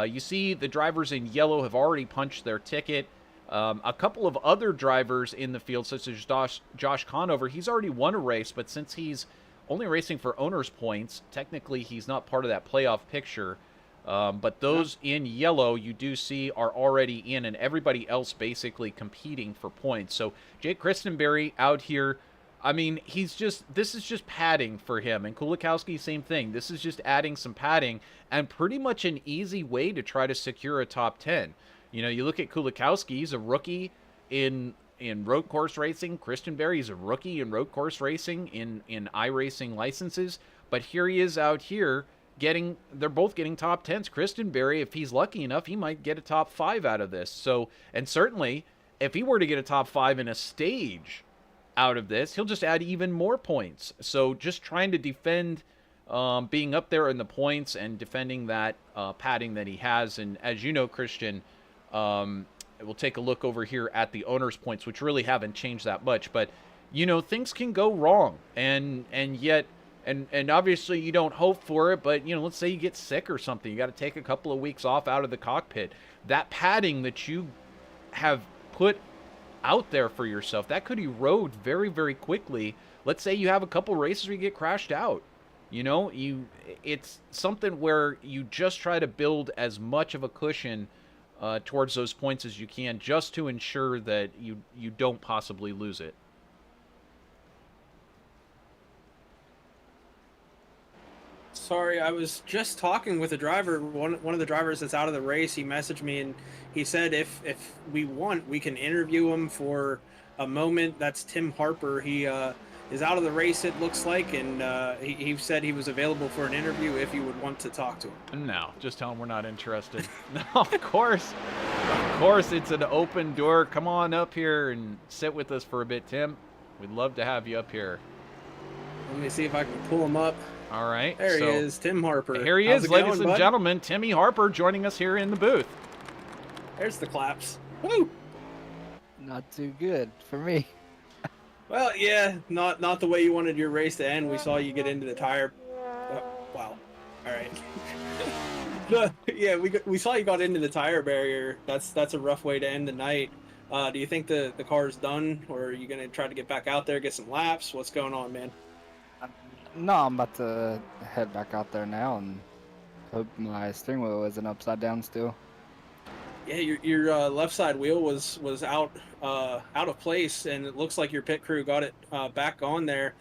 You see the drivers in yellow have already punched their ticket. A couple of other drivers in the field, such as Josh Conover, he's already won a race, but since he's only racing for owner's points, technically he's not part of that playoff picture. But those in yellow you do see are already in, and everybody else basically competing for points. So Jake Christenberry out here, I mean, this is just padding for him. And Kulikowski, same thing. This is just adding some padding and pretty much an easy way to try to secure a top 10. You know, you look at Kulikowski, he's a rookie in road course racing. Christenberry is a rookie in road course racing in iRacing licenses. But here he is out here they're both getting top 10s. Christenberry, if he's lucky enough, he might get a top 5 out of this. So, and certainly, if he were to get a top 5 in a stage out of this, he'll just add even more points. So just trying to defend being up there in the points and defending that padding that he has. And as you know, Christian, we'll take a look over here at the owner's points, which really haven't changed that much. But, you know, things can go wrong. And yet, and obviously you don't hope for it, but, you know, let's say you get sick or something. You got to take a couple of weeks off out of the cockpit. That padding that you have put out there for yourself, that could erode very, very quickly. Let's say you have a couple races where you get crashed out. You know, it's something where you just try to build as much of a cushion towards those points as you can, just to ensure that you don't possibly lose it. Sorry, I was just talking with a driver, one of the drivers that's out of the race. He messaged me and he said if we want, we can interview him for a moment. That's Tim Harper. He is out of the race, it looks like, and he said he was available for an interview if you would want to talk to him. No, just tell him we're not interested. No, of course, it's an open door. Come on up here and sit with us for a bit, Tim. We'd love to have you up here. Let me see if I can pull him up. All right. There he is, Tim Harper. Here he How's is, it ladies going, and bud? gentlemen. Timmy Harper joining us here in the booth. There's the claps. Woo! Not too good for me. Well, yeah, not the way you wanted your race to end. We saw you get into the tire. Oh, wow. All right. Yeah, we saw you got into the tire barrier. That's a rough way to end the night. Do you think the car's done, or are you gonna try to get back out there, get some laps? What's going on, man? No, I'm about to head back out there now and hope my steering wheel isn't upside down still. Yeah, your left side wheel was out of place, and it looks like your pit crew got it back on there.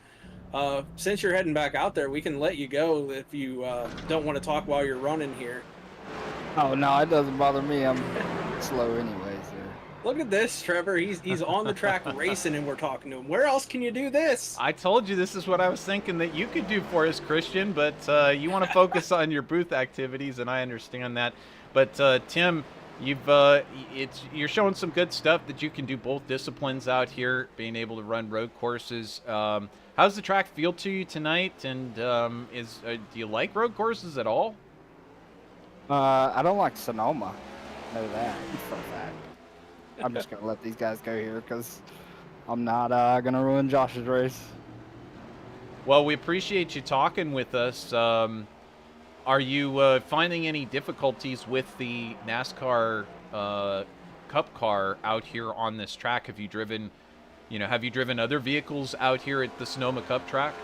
Since you're heading back out there, we can let you go if you don't want to talk while you're running here. Oh no, it doesn't bother me. I'm slow anyway, so. Look at this, Trevor. He's on the track racing, and we're talking to him. Where else can you do this? I told you this is what I was thinking that you could do for us, Christian, but you want to focus on your booth activities, and I understand that. But Tim, you're showing some good stuff that you can do both disciplines out here, being able to run road courses. How's the track feel to you tonight? And do you like road courses at all? I don't like Sonoma. Know that for a fact. I'm just gonna let these guys go here because I'm not gonna ruin Josh's race. Well, we appreciate you talking with us. Are you finding any difficulties with the NASCAR Cup car out here on this track? Have you driven other vehicles out here at the Sonoma Cup track?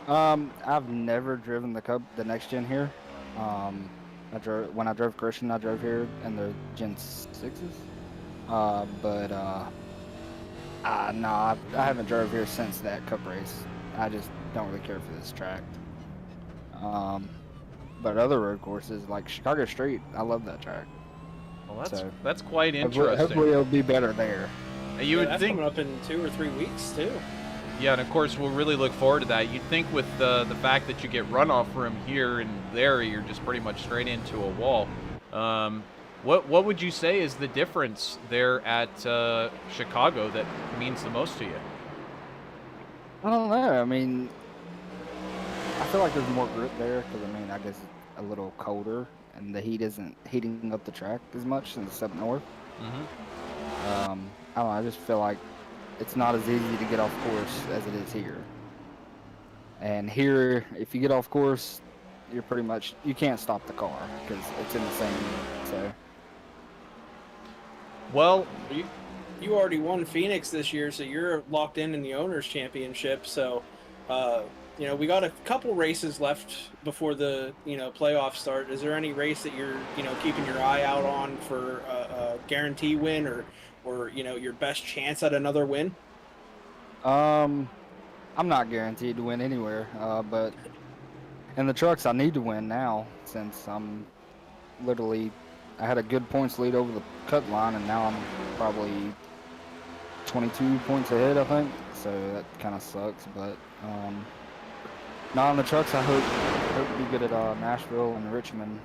I've never driven the Next Gen here. When I drove Christian, I drove here in the Gen 6s. No, I haven't drove here since that Cup race. I just don't really care for this track. But other road courses like Chicago Street, I love that track. Well, So, that's quite interesting. hopefully it'll be better there. You would that's think, coming up in 2 or 3 weeks too. yeah, and of course we'll really look forward to that. You'd think with the fact that you get runoff room here and there, you're just pretty much straight into a wall. What would you say is the difference there at Chicago that means the most to you? I don't know. I mean, I feel like there's more grip there because I guess it's a little colder and the heat isn't heating up the track as much since it's up north. Mm-hmm. I don't know. I just feel like it's not as easy to get off course as it is here. And here, if you get off course, you can't stop the car because it's in the same. So. Well, You already won Phoenix this year, so you're locked in the Owners' Championship. So, we got a couple races left before the playoffs start. Is there any race that you're keeping your eye out on for a guarantee win or your best chance at another win? I'm not guaranteed to win anywhere, but in the trucks I need to win now since I had a good points lead over the cut line and now I'm probably 22 points ahead, I think. So that kind of sucks, but not on the trucks. I hope to be good at Nashville and Richmond.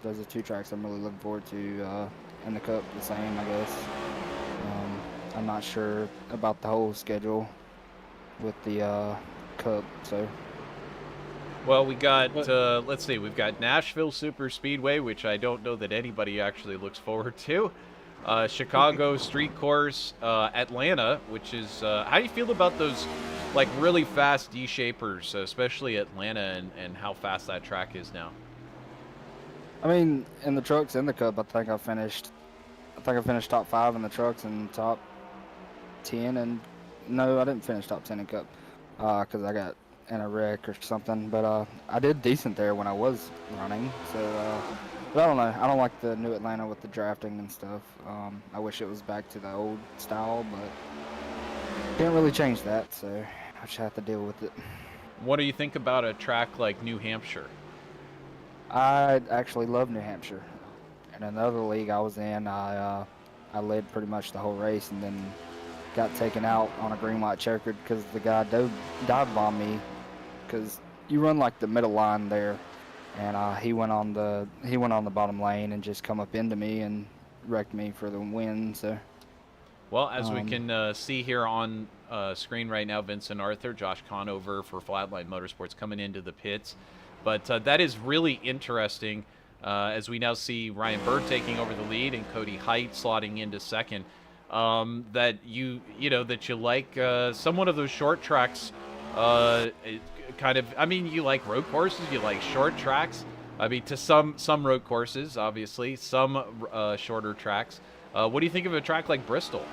Those are 2 tracks I'm really looking forward to in the Cup. The same, I guess. I'm not sure about the whole schedule with the Cup, so. well, we got let's see, we've got Nashville Super Speedway, which I don't know that anybody actually looks forward to. Chicago Street Course, Atlanta, which is how do you feel about those like really fast D-shapers, especially Atlanta, and how fast that track is now? I mean, in the trucks and the Cup, I think I finished top 5 in the trucks and top 10. And no, I didn't finish top 10 in Cup because I got in a wreck or something. But I did decent there when I was running. So, but I don't know. I don't like the new Atlanta with the drafting and stuff. I wish it was back to the old style, but can't really change that. So I just have to deal with it. What do you think about a track like New Hampshire? I actually love New Hampshire. In another league I was in, I led pretty much the whole race and then got taken out on a green light checkered because the guy dive bombed me because you run like the middle line there, and he went on the bottom lane and just come up into me and wrecked me for the win. So Well, as we can see here on screen right now, Vincent Arthur, Josh Conover for Flatline Motorsports coming into the pits. But that is really interesting as we now see Ryan Bird taking over the lead and Cody Height slotting into second. That you like somewhat of those short tracks. I mean, you like road courses, you like short tracks. I mean, to some road courses, obviously, some shorter tracks. What do you think of a track like Bristol?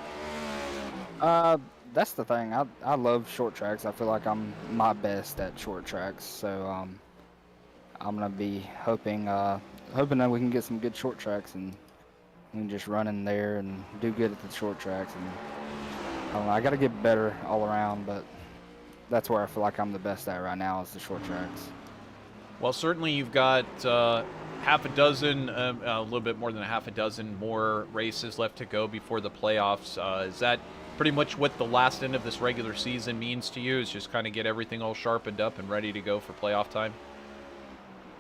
That's the thing. I love short tracks. I feel like I'm my best at short tracks. So I'm gonna be hoping that we can get some good short tracks and we can just run in there and do good at the short tracks. And I don't know. I got to get better all around, but that's where I feel like I'm the best at right now is the short tracks. Well, certainly you've got half a dozen, a little bit more than a half a dozen more races left to go before the playoffs. Is that pretty much what the last end of this regular season means to you, is just kind of get everything all sharpened up and ready to go for playoff time?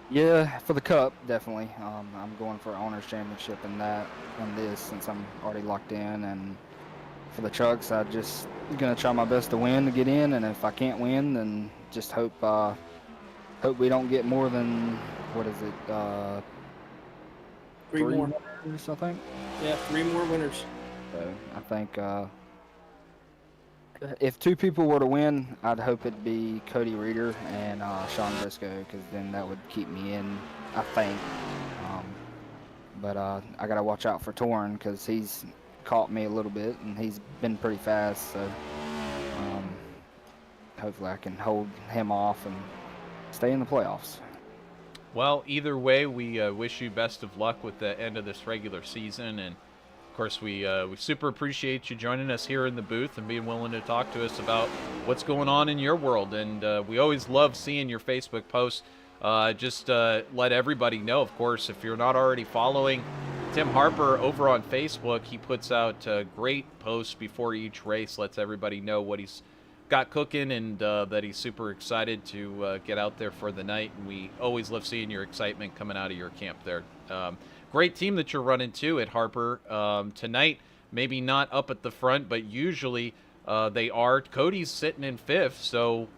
Yeah, for the Cup, definitely. I'm going for Owners Championship in this since I'm already locked in. And for the trucks, I just going to try my best to win to get in. And if I can't win, then just hope we don't get more than, what is it, Three more winners, I think? Yeah, 3 more winners. So I think if 2 people were to win, I'd hope it'd be Cody Reeder and Sean Briscoe, because then that would keep me in, I think. But I got to watch out for Torrin, because he's caught me a little bit, and he's been pretty fast. So hopefully I can hold him off and stay in the playoffs. Well, either way, we wish you best of luck with the end of this regular season, and of course, we super appreciate you joining us here in the booth and being willing to talk to us about what's going on in your world. And we always love seeing your Facebook posts. Just let everybody know, of course, if you're not already following Tim Harper over on Facebook, he puts out great posts before each race, lets everybody know what he's got cooking, and that he's super excited to get out there for the night. And we always love seeing your excitement coming out of your camp there. Great team that you're running too at Harper tonight. Maybe not up at the front, but usually they are. Cody's sitting in 5th, so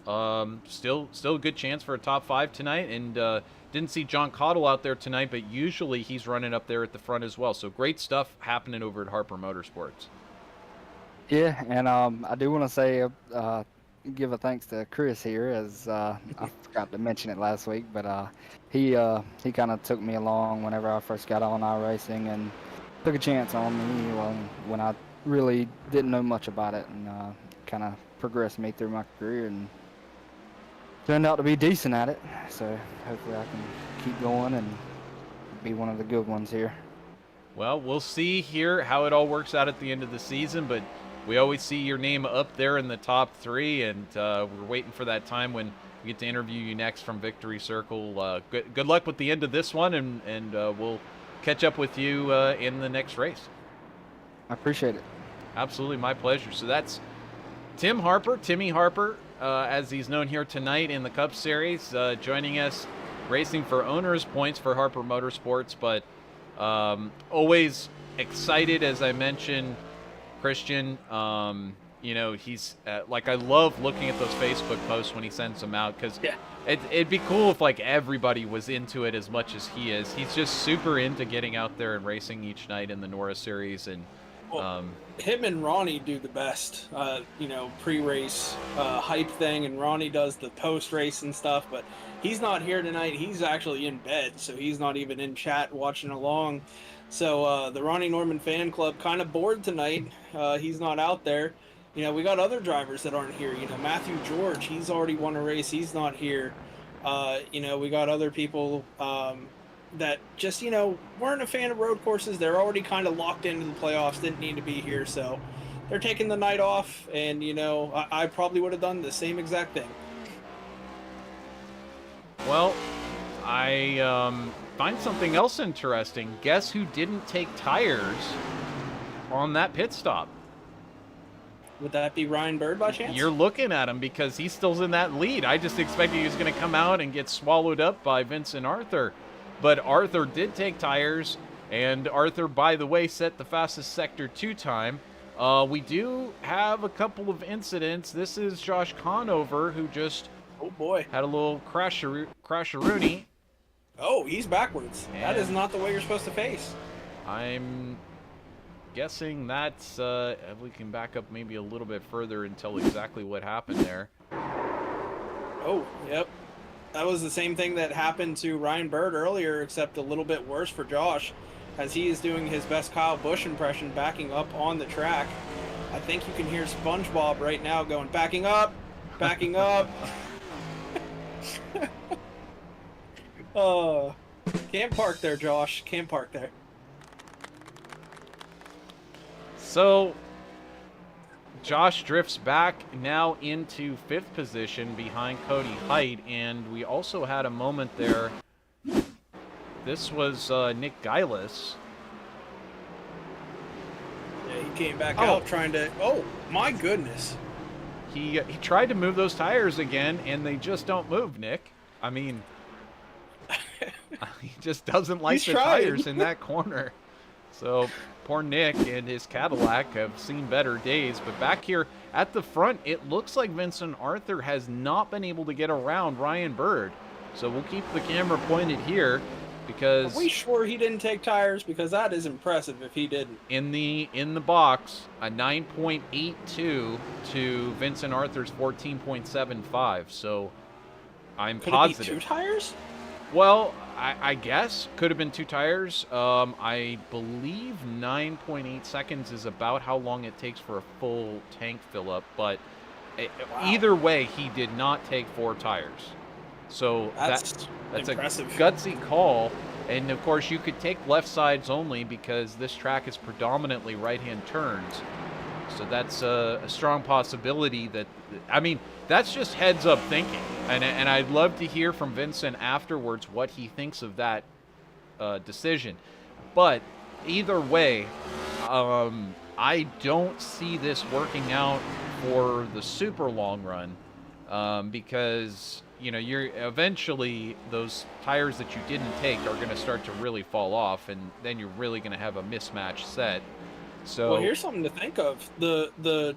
still a good chance for a top 5 tonight. And didn't see John Cottle out there tonight, but usually he's running up there at the front as well. So great stuff happening over at Harper Motorsports. Yeah, and I do want to say give a thanks to Chris here, as I forgot to mention it last week, but he kind of took me along whenever I first got on iRacing and took a chance on me when I really didn't know much about it, and kind of progressed me through my career and turned out to be decent at it. So hopefully I can keep going and be one of the good ones here. Well, we'll see here how it all works out at the end of the season, but we always see your name up there in the top 3, and we're waiting for that time when we get to interview you next from Victory Circle. Good luck with the end of this one, and we'll catch up with you in the next race. I appreciate it. Absolutely, my pleasure. So that's Timmy Harper, as he's known here tonight in the Cup Series, joining us, racing for owners points for Harper Motorsports, but always excited, as I mentioned, Christian. He's like, I love looking at those Facebook posts when he sends them out, because it'd be cool if like everybody was into it as much as he is. He's just super into getting out there and racing each night in the NORA series, and him and Ronnie do the best pre-race hype thing, and Ronnie does the post-race and stuff, but he's not here tonight. He's actually in bed, so he's not even in chat watching along. So the Ronnie Norman fan club kind of bored tonight. He's not out there. We got other drivers that aren't here. Matthew George, he's already won a race. He's not here. We got other people that just, weren't a fan of road courses. They're already kind of locked into the playoffs, didn't need to be here. So they're taking the night off, and, I probably would have done the same exact thing. Well, I find something else interesting. Guess who didn't take tires on that pit stop? Would that be Ryan Bird by chance? You're looking at him because he's still in that lead. I just expected he was going to come out and get swallowed up by Vincent Arthur. But Arthur did take tires, and Arthur, by the way, set the fastest Sector 2 time We do have a couple of incidents. This is Josh Conover, who just Oh boy. had a little crasharoonie. Oh, he's backwards. That is And- not the way you're supposed to face. I'm guessing that's, if we can back up maybe a little bit further and tell exactly what happened there. Oh, yep. That was the same thing that happened to Ryan Bird earlier, except a little bit worse for Josh, as he is doing his best Kyle Busch impression backing up on the track. I think you can hear SpongeBob right now going, backing up, backing up. Oh, can't park there, Josh. Can't park there. So, Josh drifts back now into 5th position behind Cody Height, and we also had a moment there. This was Nick Geilis. Yeah, he came back out trying to... Oh, my goodness. He tried to move those tires again, and they just don't move, Nick. I mean, he just doesn't like the tires in that corner. So, poor Nick and his Cadillac have seen better days. But back here at the front, it looks like Vincent Arthur has not been able to get around Ryan Bird. So we'll keep the camera pointed here because... Are we sure he didn't take tires? Because that is impressive if he didn't. In the box, a 9.82 to Vincent Arthur's 14.75. So I'm positive. Could it be 2 tires? Well, I guess could have been 2 tires. I believe 9.8 seconds is about how long it takes for a full tank fill up. But either way, he did not take 4 tires. So that's impressive. A gutsy call. And of course, you could take left sides only because this track is predominantly right-hand turns. So that's a strong possibility that, I mean, that's just heads-up thinking. And I'd love to hear from Vincent afterwards what he thinks of that decision. But either way, I don't see this working out for the super long run because, you know, you're eventually those tires that you didn't take are going to start to really fall off, and then you're really going to have a mismatch set. So, well, here's something to think of. The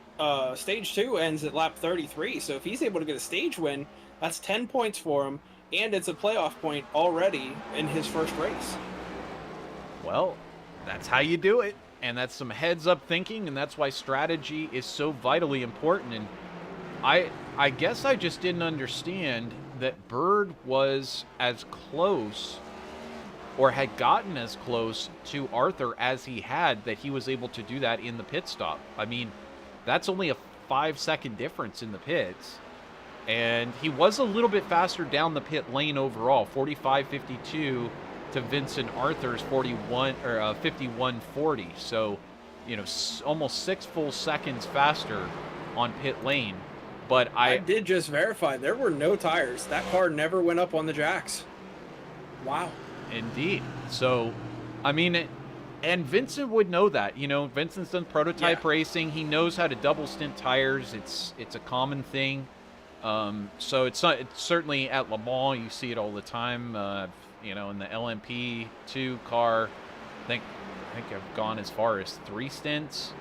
stage 2 ends at lap 33, so if he's able to get a stage win, that's 10 points for him, and it's a playoff point already in his first race. Well, that's how you do it, and that's some heads-up thinking, and that's why strategy is so vitally important. And I guess I just didn't understand that Bird was as close or had gotten as close to Arthur as he had, that he was able to do that in the pit stop. I mean, that's only a 5-second difference in the pits. And he was a little bit faster down the pit lane overall, 45.52 to Vincent Arthur's 51.40. So, you know, almost 6 full seconds faster on pit lane. But I did just verify there were no tires. That car never went up on the jacks. Wow. Indeed. So, I mean, and Vincent would know that. You know, Vincent's done prototype racing. He knows how to double stint tires. It's a common thing. So it's certainly at Le Mans you see it all the time. You know, in the LMP2 car, I think I've gone as far as 3 stints.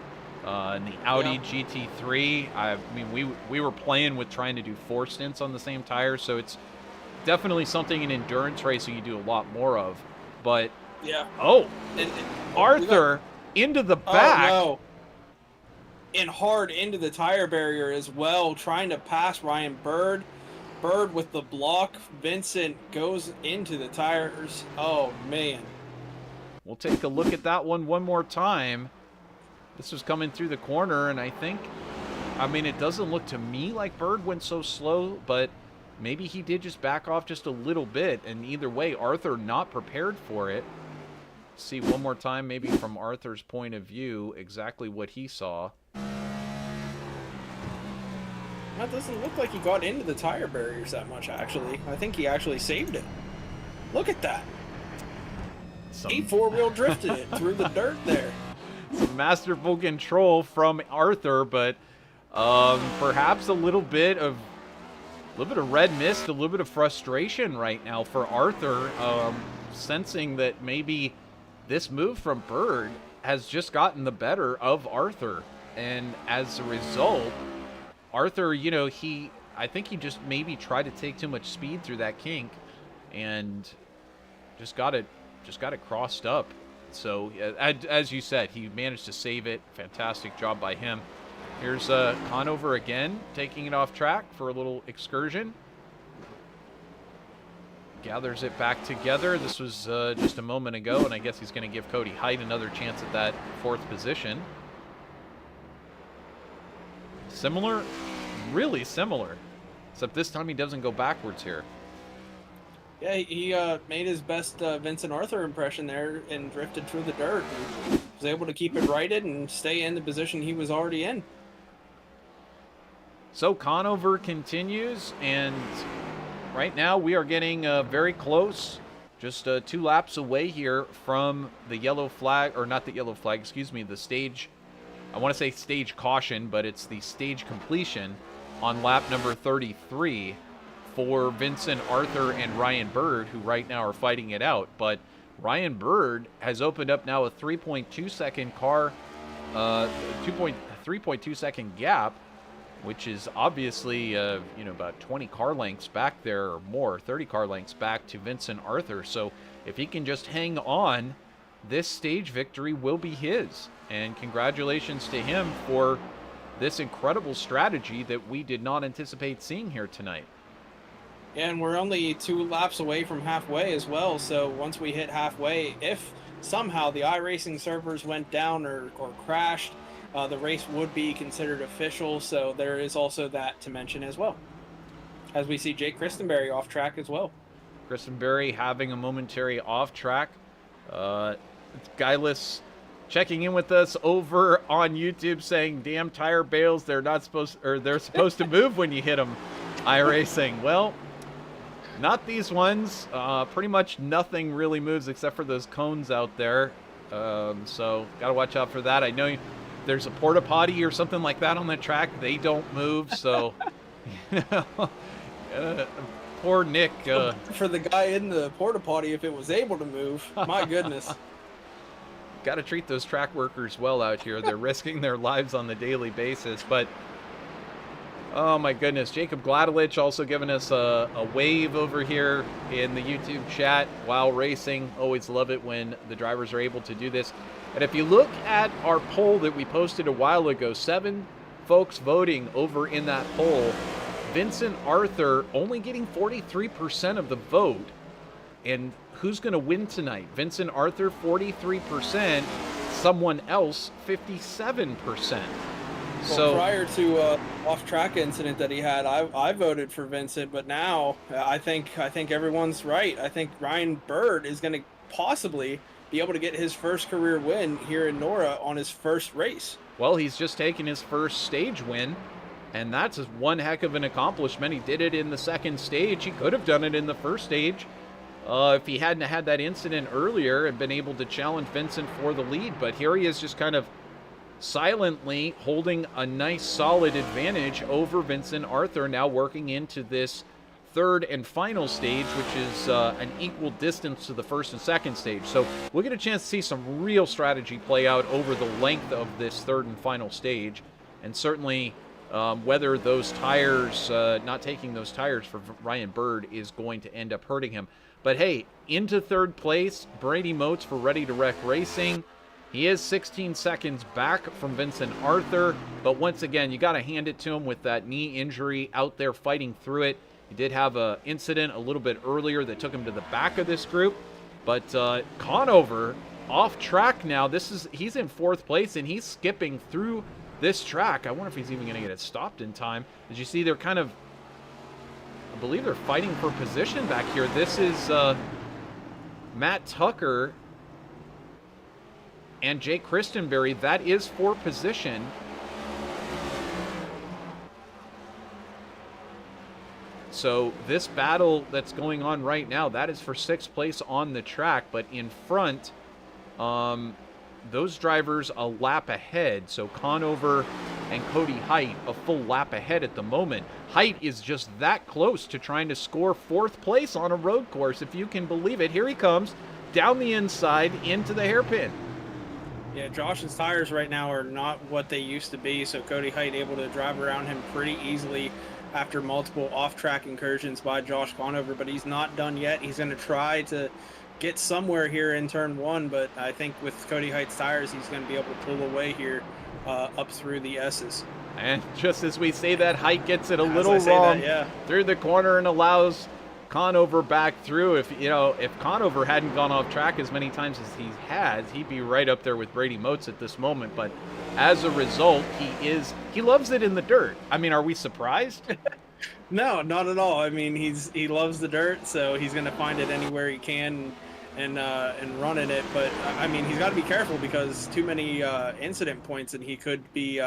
In the Audi GT3, I mean, we were playing with trying to do 4 stints on the same tire. So it's definitely something in endurance racing you do a lot more of. But Arthur into the back. Oh, no. And hard into the tire barrier as well, trying to pass Ryan Bird. Bird with the block. Vincent goes into the tires. Oh, man. We'll take a look at that one more time. This was coming through the corner, and I mean, it doesn't look to me like Bird went so slow, but maybe he did just back off just a little bit, and either way, Arthur not prepared for it. See one more time, maybe from Arthur's point of view, exactly what he saw. That doesn't look like he got into the tire barriers that much, actually. I think he actually saved it. Look at that. He 4-wheel drifted it through the dirt there. Some masterful control from Arthur, but perhaps a little bit of red mist, a little bit of frustration right now for Arthur, sensing that maybe this move from Bird has just gotten the better of Arthur. And as a result, Arthur, you know, I think he just maybe tried to take too much speed through that kink and just got it crossed up. So as you said, he managed to save it. Fantastic job by him. Here's Conover again, taking it off track for a little excursion. Gathers it back together. This was just a moment ago, and I guess he's going to give Cody Height another chance at that 4th position. Similar, really similar, except this time he doesn't go backwards here. Yeah, he made his best Vincent Arthur impression there and drifted through the dirt and was able to keep it righted and stay in the position he was already in. So Conover continues, and right now we are getting very close, just 2 laps away here from the yellow flag, or not the yellow flag, excuse me, the stage, I want to say stage caution, but it's the stage completion on lap number 33 for Vincent Arthur and Ryan Bird, who right now are fighting it out. But Ryan Bird has opened up now a 3.2 second car, 3.2 second gap, which is obviously, about 20 car lengths back there or more, 30 car lengths back to Vincent Arthur. So if he can just hang on, this stage victory will be his. And congratulations to him for this incredible strategy that we did not anticipate seeing here tonight. And we're only 2 laps away from halfway as well. So once we hit halfway, if somehow the iRacing servers went down or crashed, the race would be considered official, so there is also that to mention as well. As we see Jake Christenberry off track as well. Christenberry having a momentary off track. Guyless checking in with us over on YouTube saying, "Damn tire bales, they're supposed to move when you hit them." iRacing. Well, not these ones. Pretty much nothing really moves except for those cones out there. So gotta watch out for that. I know there's a porta potty or something like that on the track. They don't move, so poor Nick. For the guy in the porta potty, if it was able to move, my goodness. Got to treat those track workers well out here. They're risking their lives on the daily basis. But oh my goodness, Jacob Gladelich also giving us a wave over here in the YouTube chat while racing. Always love it when the drivers are able to do this. And if you look at our poll that we posted a while ago, 7 folks voting over in that poll. Vincent Arthur only getting 43% of the vote. And who's going to win tonight? Vincent Arthur, 43%. Someone else, 57%. Well, prior to off-track incident that he had, I voted for Vincent, but now I think everyone's right. I think Ryan Bird is going to possibly be able to get his first career win here in NORA on his first race. Well, he's just taken his first stage win, and that's one heck of an accomplishment. He did it in the second stage. He could have done it in the first stage if he hadn't had that incident earlier and been able to challenge Vincent for the lead. But here he is just kind of silently holding a nice solid advantage over Vincent Arthur, now working into this 3rd and final stage, which is an equal distance to the 1st and 2nd stage. So we'll get a chance to see some real strategy play out over the length of this 3rd and final stage, and certainly whether those tires, not taking those tires for Ryan Bird is going to end up hurting him. But hey, into 3rd place, Brady Moats for Ready to Wreck Racing. He is 16 seconds back from Vincent Arthur, but once again, you got to hand it to him with that knee injury out there fighting through it. He did have an incident a little bit earlier that took him to the back of this group, but Conover off track now. He's in 4th place, and he's skipping through this track. I wonder if he's even going to get it stopped in time. Did you see they're kind of, I believe they're fighting for position back here. This is Matt Tucker and Jake Christenberry. That is for position. So this battle that's going on right now, that is for 6th place on the track. But in front, those drivers a lap ahead. So Conover and Cody Height a full lap ahead at the moment. Height is just that close to trying to score 4th place on a road course, if you can believe it. Here he comes down the inside into the hairpin. Yeah, Josh's tires right now are not what they used to be, so Cody Height able to drive around him pretty easily after multiple off-track incursions by Josh Conover, but he's not done yet. He's going to try to get somewhere here in turn one, but I think with Cody Height's tires, he's going to be able to pull away here up through the S's. And just as we say that, Height gets it a little wrong through the corner and allows Conover back through. If Conover hadn't gone off track as many times as he has, he'd be right up there with Brady Motes at this moment. But as a result, he loves it in the dirt. I mean, are we surprised? No, not at all. I mean, he loves the dirt, so he's going to find it anywhere he can and run in it. But I mean, he's got to be careful because too many incident points, and he could be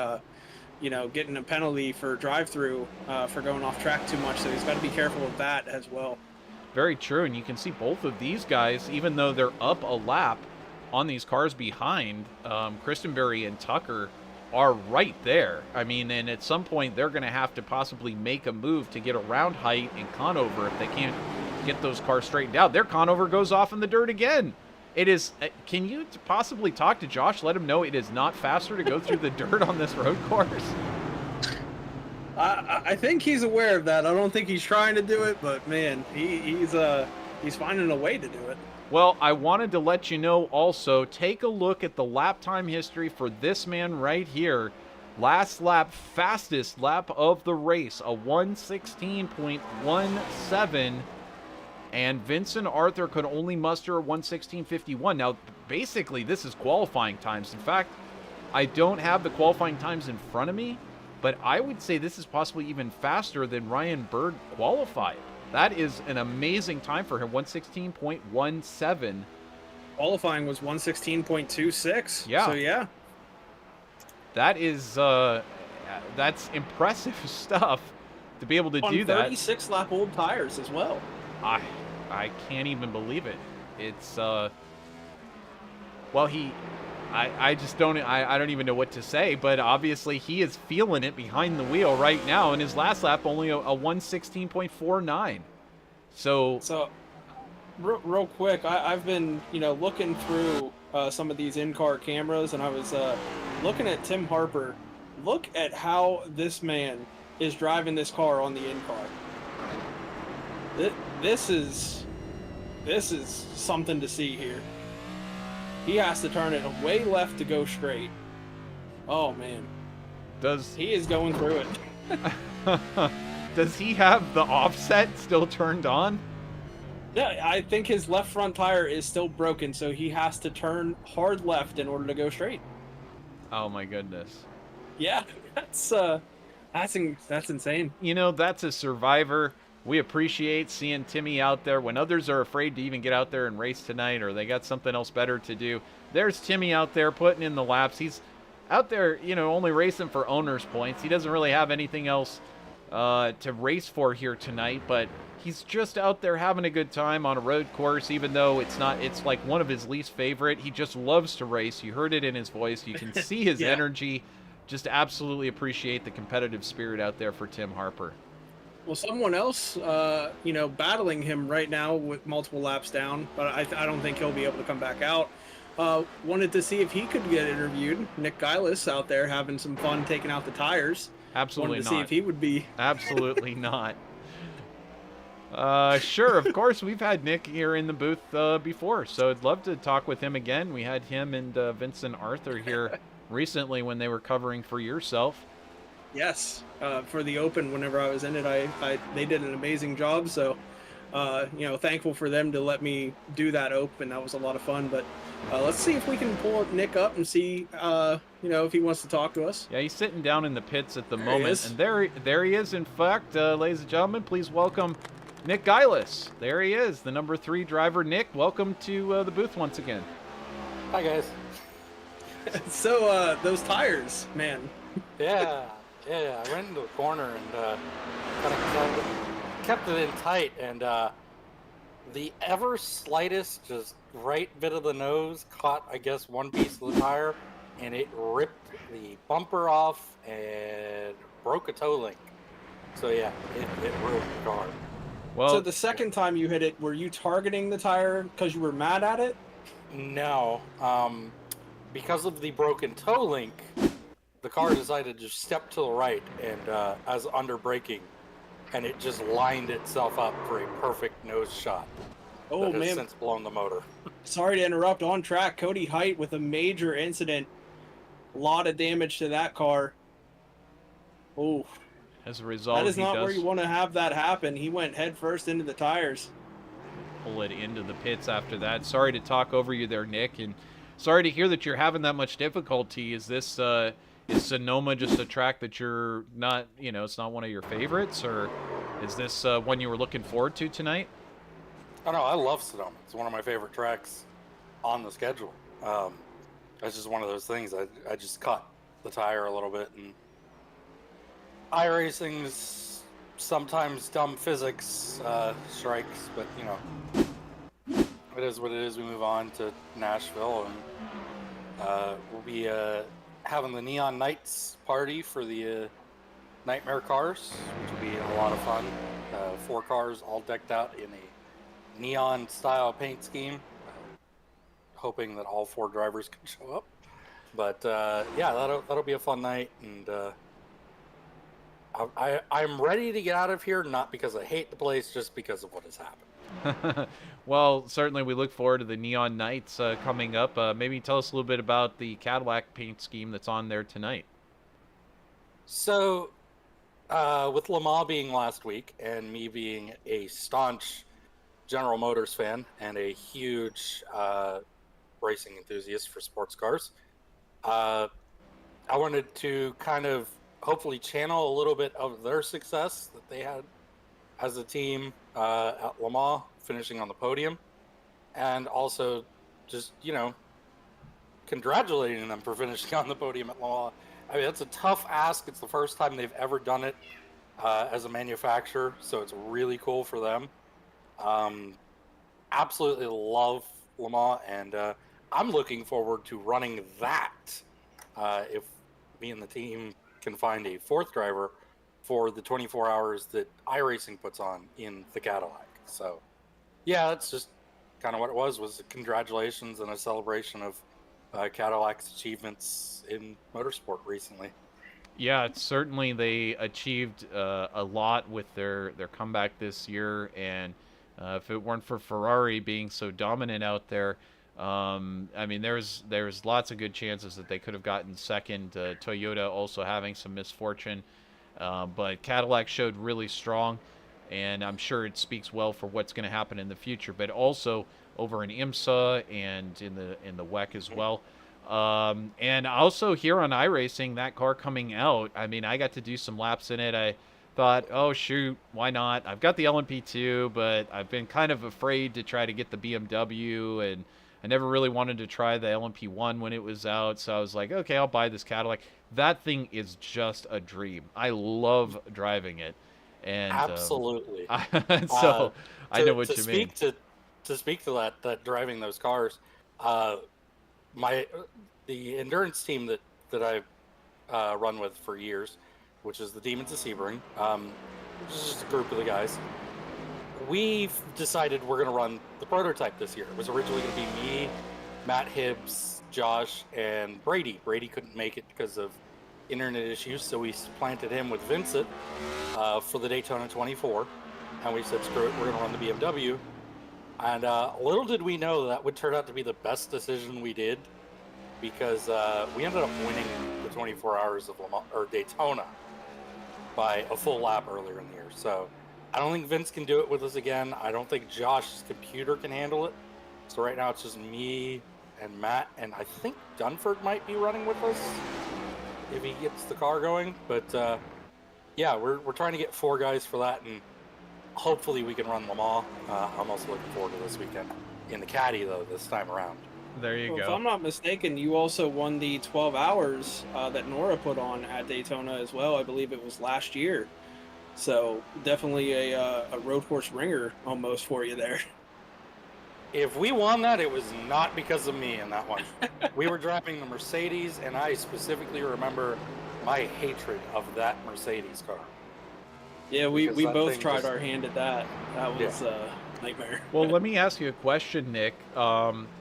getting a penalty for drive-through for going off track too much. So he's got to be careful of that as well. Very true. And you can see both of these guys, even though they're up a lap on these cars behind, Christenberry and Tucker are right there. I mean, and at some point they're going to have to possibly make a move to get around Height and Conover if they can't get those cars straightened out. Their Conover goes off in the dirt again. It is. Can you possibly talk to Josh? Let him know it is not faster to go through the dirt on this road course. I think he's aware of that. I don't think he's trying to do it, but man, he's finding a way to do it. Well, I wanted to let you know also, take a look at the lap time history for this man right here. Last lap, fastest lap of the race, a 1:16.17. And Vincent Arthur could only muster a 1:16.51. Now, basically, this is qualifying times. In fact, I don't have the qualifying times in front of me, but I would say this is possibly even faster than Ryan Bird qualified. That is an amazing time for him, 1:16.17. Qualifying was 1:16.26. Yeah. So, yeah. That is, that's impressive stuff to be able to do that. On 36-lap-old tires as well. I can't even believe it. It's well, I just don't even know what to say, but obviously he is feeling it behind the wheel right now. In his last lap, only a 1:16.49. So real quick, I've been looking through some of these in-car cameras, and I was looking at Tim Harper. Look at how this man is driving this car on the in-car. This is something to see here. He has to turn it way left to go straight. Oh man, he is going through it. Does he have the offset still turned on? Yeah, I think his left front tire is still broken, so he has to turn hard left in order to go straight. Oh my goodness. Yeah, that's insane. That's a survivor. We appreciate seeing Timmy out there when others are afraid to even get out there and race tonight, or they got something else better to do. There's Timmy out there putting in the laps. He's out there, only racing for owner's points. He doesn't really have anything else to race for here tonight, but he's just out there having a good time on a road course, even though it's like one of his least favorite. He just loves to race. You heard it in his voice. You can see his energy. Just absolutely appreciate the competitive spirit out there for Tim Harper. Well, someone else, battling him right now with multiple laps down, but I don't think he'll be able to come back out. Wanted to see if he could get interviewed. Nick Gillis out there having some fun taking out the tires. Absolutely Wanted to not. see if he would be. Absolutely not. Sure, of course, we've had Nick here in the booth before, so I'd love to talk with him again. We had him and Vincent Arthur here recently when they were covering for yourself. Yes, for the Open, whenever I was in it, they did an amazing job. So, thankful for them to let me do that Open. That was a lot of fun. But let's see if we can pull Nick up and see, if he wants to talk to us. Yeah, he's sitting down in the pits at the moment, and there he is. In fact, ladies and gentlemen, please welcome Nick Gillis. There he is, the number 3 driver. Nick, welcome to the booth once again. Hi guys. So those tires, man. Yeah, I went into the corner and kind of kept it in tight, and the ever slightest, just right bit of the nose caught, I guess, one piece of the tire, and it ripped the bumper off and broke a toe link. So yeah, it ruined the car. Well, so the second time you hit it, were you targeting the tire because you were mad at it? No. because of the broken toe link, the car decided to step to the right and as under braking, and it just lined itself up for a perfect nose shot. Oh, that has man. since blown the motor. Sorry to interrupt. On track, Cody Height with a major incident. A lot of damage to that car. Oh, As a result, that is he not where does you want to have that happen. He went head first into the tires. pull it into the pits after that. Sorry to talk over you there, Nick, and sorry to hear that you're having that much difficulty. Is this is Sonoma just a track that you're not, it's not one of your favorites, or is this one you were looking forward to tonight? Oh no, I love Sonoma. It's one of my favorite tracks on the schedule. It's just one of those things. I just cut the tire a little bit, and iRacing's sometimes dumb physics strikes, but it is what it is. We move on to Nashville, and we'll be having the Neon Nights party for the Nightmare cars, which will be a lot of fun. 4 cars all decked out in a neon style paint scheme, hoping that all 4 drivers can show up. But yeah, that'll be a fun night, and I'm ready to get out of here, not because I hate the place, just because of what has happened. Well, certainly we look forward to the Neon Nights coming up. Maybe tell us a little bit about the Cadillac paint scheme that's on there tonight. So with Le Mans being last week, and me being a staunch General Motors fan and a huge racing enthusiast for sports cars, I wanted to kind of hopefully channel a little bit of their success that they had as a team at Le Mans, finishing on the podium, and also just, congratulating them for finishing on the podium at Le Mans. I mean, that's a tough ask. It's the first time they've ever done it as a manufacturer, so it's really cool for them. Absolutely love Le Mans, and I'm looking forward to running that if me and the team can find a 4th driver for the 24 hours that iRacing puts on in the Cadillac. So yeah, that's just kind of what it was a congratulations and a celebration of Cadillac's achievements in motorsport recently. Yeah, certainly they achieved a lot with their comeback this year, and if it weren't for Ferrari being so dominant out there, I mean, there's lots of good chances that they could have gotten second. Toyota also having some misfortune, but Cadillac showed really strong, and I'm sure it speaks well for what's going to happen in the future. But also over in IMSA and in the WEC as well. And also here on iRacing, that car coming out, I mean, I got to do some laps in it. I thought, oh shoot, why not? I've got the LMP2, but I've been kind of afraid to try to get the BMW, and I never really wanted to try the LMP1 when it was out, so I was like, okay, I'll buy this Cadillac. That thing is just a dream. I love driving it. And absolutely. So I know what you mean. To speak to that driving those cars, the endurance team that I've run with for years, which is the Demons of Sebring, which is just a group of the guys. We've decided we're going to run the prototype this year. It was originally going to be me, Matt Hibbs, Josh, and Brady. Brady couldn't make it because of internet issues, so we supplanted him with Vincent for the Daytona 24, and we said, screw it, we're going to run the BMW. And little did we know that would turn out to be the best decision we did, because we ended up winning the 24 hours of Le Mans, or Daytona, by a full lap earlier in the year. So I don't think Vince can do it with us again. I don't think Josh's computer can handle it. So right now it's just me and Matt, and I think Dunford might be running with us if he gets the car going. But yeah, we're trying to get 4 guys for that, and hopefully we can run Le Mans. I'm also looking forward to this weekend in the Caddy, though, this time around. There you go. If I'm not mistaken, you also won the 12 hours that NORA put on at Daytona as well. I believe it was last year. So definitely a road course ringer almost for you there. If we won that, it was not because of me in that one. We were driving the Mercedes, and I specifically remember my hatred of that Mercedes car. Yeah, we both tried our hand at that. That was a nightmare. Well, let me ask you a question, Nick.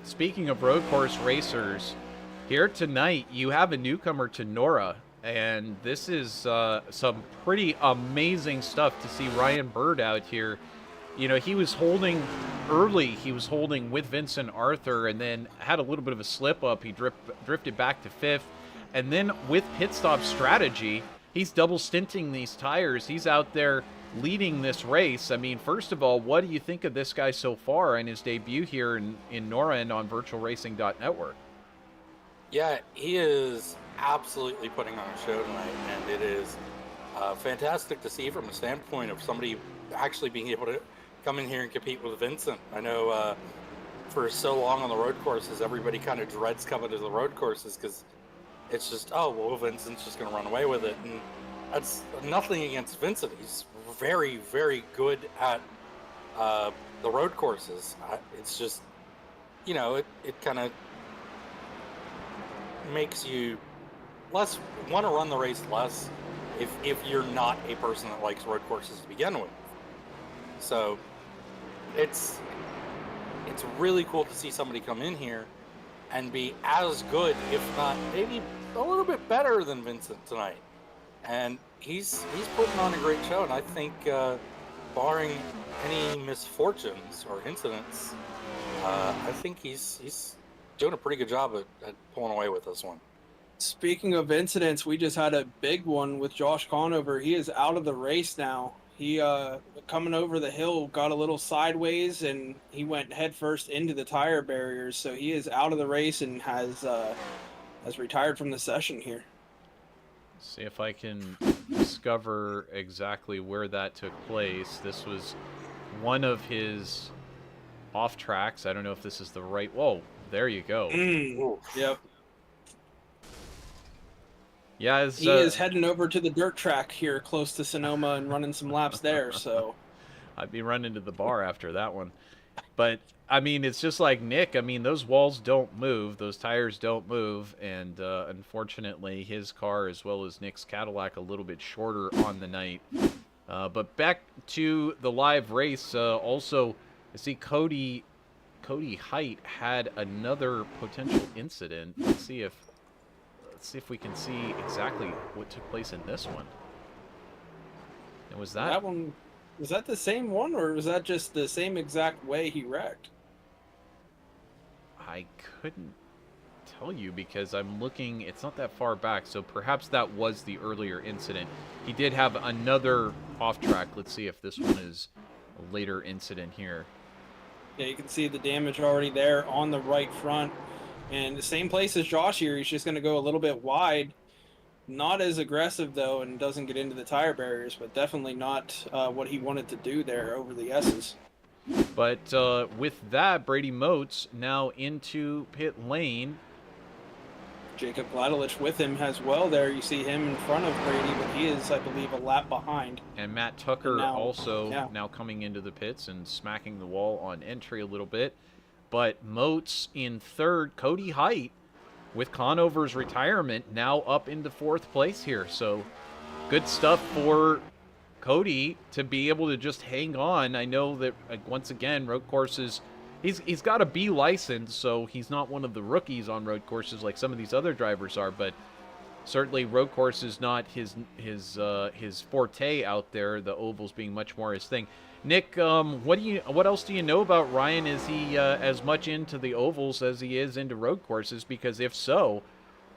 Speaking of road course racers, Here tonight, you have a newcomer to NORA, and this is some pretty amazing stuff to see Ryan Bird out here. You know, he was holding early. He was holding with Vincent Arthur, and then had a little bit of a slip up. He drifted back to 5th, and then with pit stop strategy, he's double stinting these tires. He's out there leading this race. I mean, first of all, what do you think of this guy so far in his debut here in NORA and on VirtualRacing.Network? Yeah, he is absolutely putting on a show tonight, and it is fantastic to see from a standpoint of somebody actually being able to come in here and compete with Vincent. I know for so long on the road courses, everybody kind of dreads coming to the road courses because it's just, oh, well, Vincent's just going to run away with it. And that's nothing against Vincent. He's very, very good at the road courses. It's just, you know, it kind of makes you less want to run the race less if you're not a person that likes road courses to begin with. So it's really cool to see somebody come in here and be as good, if not maybe a little bit better than Vincent tonight. And he's putting on a great show, and I think barring any misfortunes or incidents, I think he's doing a pretty good job at pulling away with this one. Speaking of incidents, we just had a big one with Josh Conover. He is out of the race now. He coming over the hill got a little sideways, and he went headfirst into the tire barriers. So he is out of the race and has retired from the session here. See if I can discover exactly where that took place. This was one of his off tracks. I don't know if this is the right. Whoa, there you go. Yep. Yeah, he is heading over to the dirt track here close to Sonoma and running some laps there. So I'd be running to the bar after that one. But I mean, it's just like Nick. I mean, those walls don't move, those tires don't move, and unfortunately, his car as well as Nick's Cadillac a little bit shorter on the night. But back to the live race. Also, I see Cody Height had another potential incident. Let's see if we can see exactly what took place in this one. And was that one? Was that the same one, or was that just the same exact way he wrecked? I couldn't tell you because I'm looking. It's not that far back, so perhaps that was the earlier incident. He did have another off track. Let's see if this one is a later incident here. Yeah, you can see the damage already there on the right front. And the same place as Josh here, he's just going to go a little bit wide. Not as aggressive, though, and doesn't get into the tire barriers, but definitely not what he wanted to do there over the S's. But with that, Brady Motes now into pit lane. Jacob Gladelich with him as well there. You see him in front of Brady, but he is, I believe, a lap behind. And Matt Tucker now coming into the pits and smacking the wall on entry a little bit. But Motes in third, Cody Height with Conover's retirement now up into fourth place here. So good stuff for Cody to be able to just hang on. I know that, once again, road courses, he's got a B license, so he's not one of the rookies on road courses like some of these other drivers are, but certainly road course is not his forte out there, the ovals being much more his thing. Nick, what else do you know about Ryan? Is he as much into the ovals as he is into road courses? Because if so,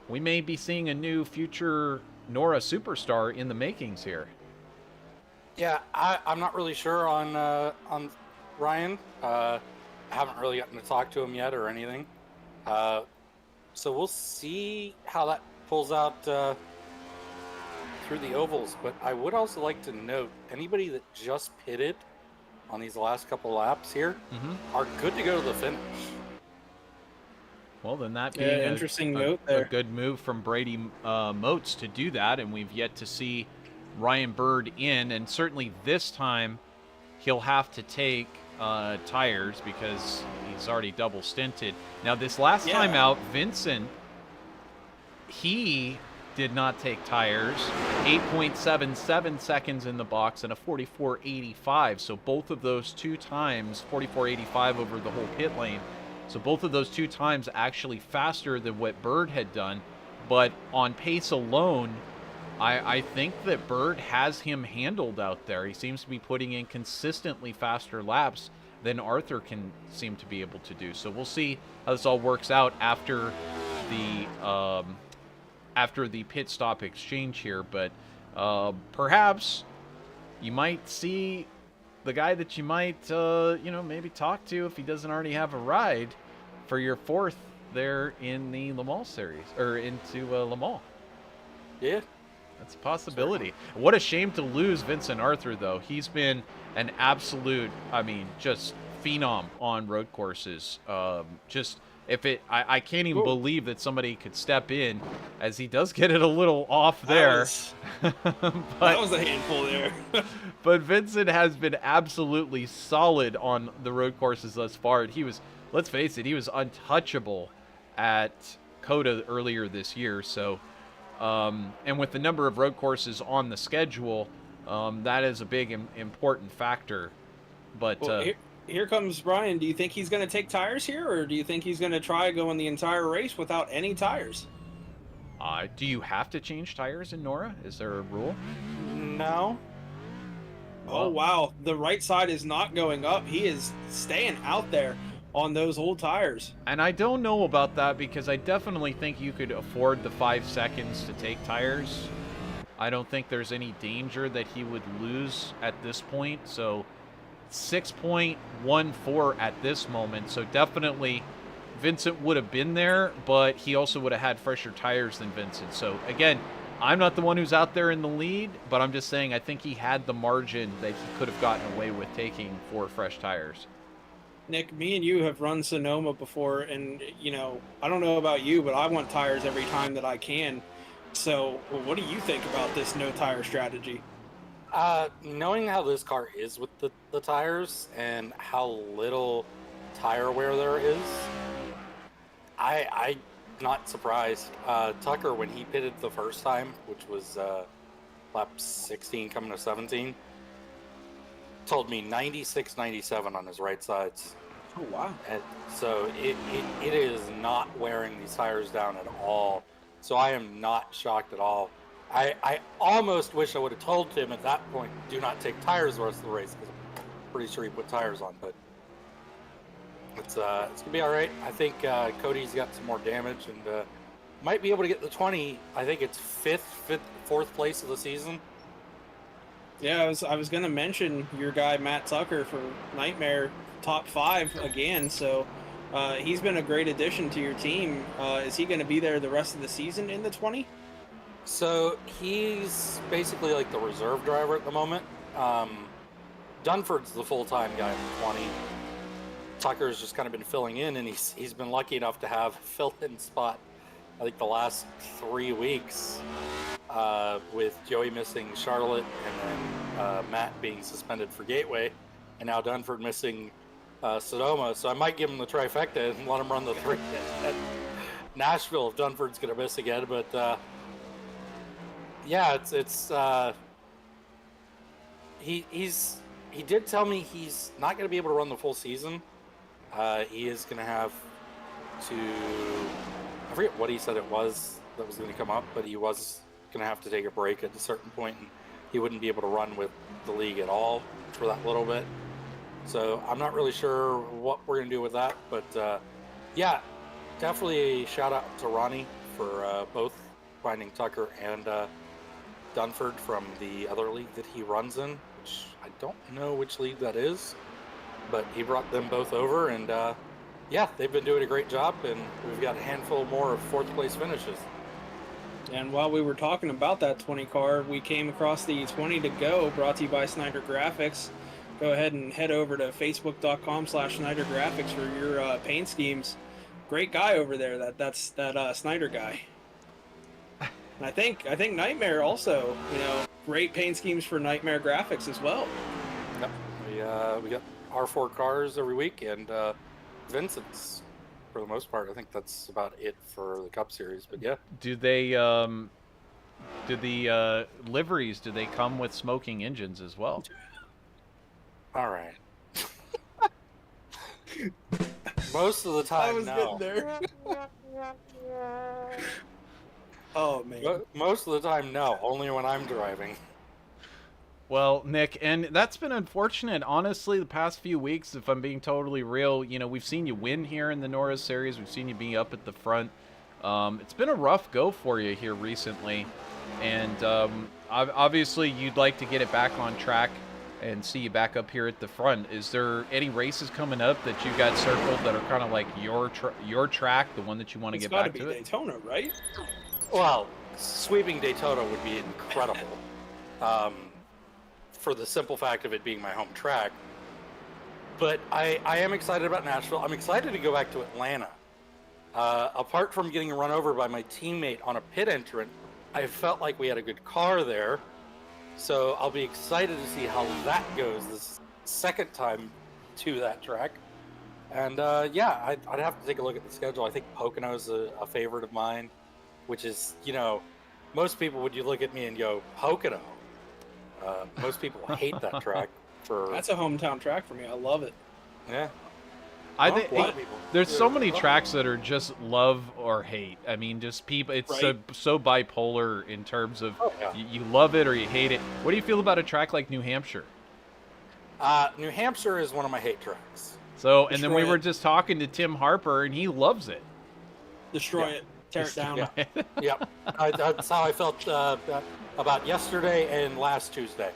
we may be seeing a new future NORA superstar in the makings here. Yeah, I'm not really sure on Ryan. I haven't really gotten to talk to him yet or anything. So we'll see how that pulls out through the ovals. But I would also like to note, anybody that just pitted on these last couple laps here are good to go to the finish. Well, then that being a good move from Brady Motes to do that, and we've yet to see Ryan Bird in, and certainly this time he'll have to take tires because he's already double stinted. Now, this last time out, Vincent, he did not take tires. 8.77 seconds in the box and a 44.85. So both of those two times, 44.85 over the whole pit lane. So both of those 2 times actually faster than what Bird had done. But on pace alone, I think that Bird has him handled out there. He seems to be putting in consistently faster laps than Arthur can seem to be able to do. So we'll see how this all works out after the pit stop exchange here. But perhaps you might see the guy that you might maybe talk to if he doesn't already have a ride for your 4th there in the Le Mans series, or into Le Mans. Yeah. That's a possibility. What a shame to lose Vincent Arthur, though. He's been an absolute, just phenom on road courses. I can't even believe that somebody could step in, as he does get it a little off there. That was a handful there. But Vincent has been absolutely solid on the road courses thus far. He was, let's face it, he was untouchable at COTA earlier this year. So, and with the number of road courses on the schedule, that is a big important factor. But here comes Brian. Do you think he's going to take tires here, or do you think he's going to try going the entire race without any tires? Do you have to change tires in NORA? Is there a rule? No. Oh, wow. The right side is not going up. He is staying out there on those old tires. And I don't know about that, because I definitely think you could afford the 5 seconds to take tires. I don't think there's any danger that he would lose at this point. So 6.14 at this moment. So definitely Vincent would have been there, but he also would have had fresher tires than Vincent. So again, I'm not the one who's out there in the lead, but I'm just saying I think he had the margin that he could have gotten away with taking 4 fresh tires. Nick, me and you have run Sonoma before, and, I don't know about you, but I want tires every time that I can. So what do you think about this no-tire strategy? Knowing how this car is with the tires and how little tire wear there is, I'm not surprised. Tucker, when he pitted the first time, which was lap 16 coming to 17, told me 96, 97 on his right sides. Oh, wow. And so it is not wearing these tires down at all. So I am not shocked at all. I almost wish I would have told him at that point, do not take tires the rest of the race, because I'm pretty sure he put tires on. But it's going to be all right. I think Cody's got some more damage and might be able to get the 20. I think it's fourth place of the season. Yeah, I was going to mention your guy Matt Tucker for Nightmare top 5 again. So he's been a great addition to your team. Is he going to be there the rest of the season in the 20? So he's basically like the reserve driver at the moment. Dunford's the full-time guy in the 20. Tucker's just kind of been filling in, and he's been lucky enough to have fill-in spot, I think, the last 3 weeks, with Joey missing Charlotte, and then Matt being suspended for Gateway, and now Dunford missing Sonoma. So I might give him the trifecta and let him run the 3 at Nashville if Dunford's going to miss again. But yeah, he did tell me he's not going to be able to run the full season. He is going to have to, I forget what he said it was that was going to come up, but he was going to have to take a break at a certain point, and he wouldn't be able to run with the league at all for that little bit. So I'm not really sure what we're going to do with that, but yeah, definitely a shout out to Ronnie for both finding Tucker and Dunford from the other league that he runs in, which I don't know which league that is, but he brought them both over, and yeah, they've been doing a great job, and we've got a handful more of 4th place finishes. And while we were talking about that 20 car, we came across the 20 to go, brought to you by Snyder Graphics. Go ahead and head over to facebook.com/Snyder Graphics for your paint schemes. Great guy over there, that's Snyder guy. And I think Nightmare also, great paint schemes for Nightmare Graphics as well. Yep. We got R4 cars every week, and Vincent's for the most part. I think that's about it for the Cup Series. But yeah, do they do the liveries? Do they come with smoking engines as well? All right. Most of the time, I was no. getting there. Oh man. Most of the time, no. Only when I'm driving. Well, Nick, and that's been unfortunate, honestly, the past few weeks, if I'm being totally real. You know, we've seen you win here in the NORA Series. We've seen you be up at the front. It's been a rough go for you here recently. And obviously, you'd like to get it back on track and see you back up here at the front. Is there any races coming up that you got circled that are kind of like your track, the one that you want to get back to? It's got to be Daytona, right? Well, sweeping Daytona would be incredible. For the simple fact of it being my home track. But I am excited about Nashville. I'm excited to go back to Atlanta. Apart from getting run over by my teammate on a pit entrant, I felt like we had a good car there. So I'll be excited to see how that goes this second time to that track. And yeah, I'd have to take a look at the schedule. I think Pocono's a favorite of mine, which is, you know, most people would you look at me and go, Pocono? Most people hate that track. That's a hometown track for me. I love it. Yeah. I think there's so many tracks that are just love or hate. I mean, just people. It's right. so bipolar in terms of you love it or you hate it. What do you feel about a track like New Hampshire? New Hampshire is one of my hate tracks. So, and then we were just talking to Tim Harper, and he loves it. Destroy it. Tear it down. Yeah. That's how I felt about yesterday and last Tuesday.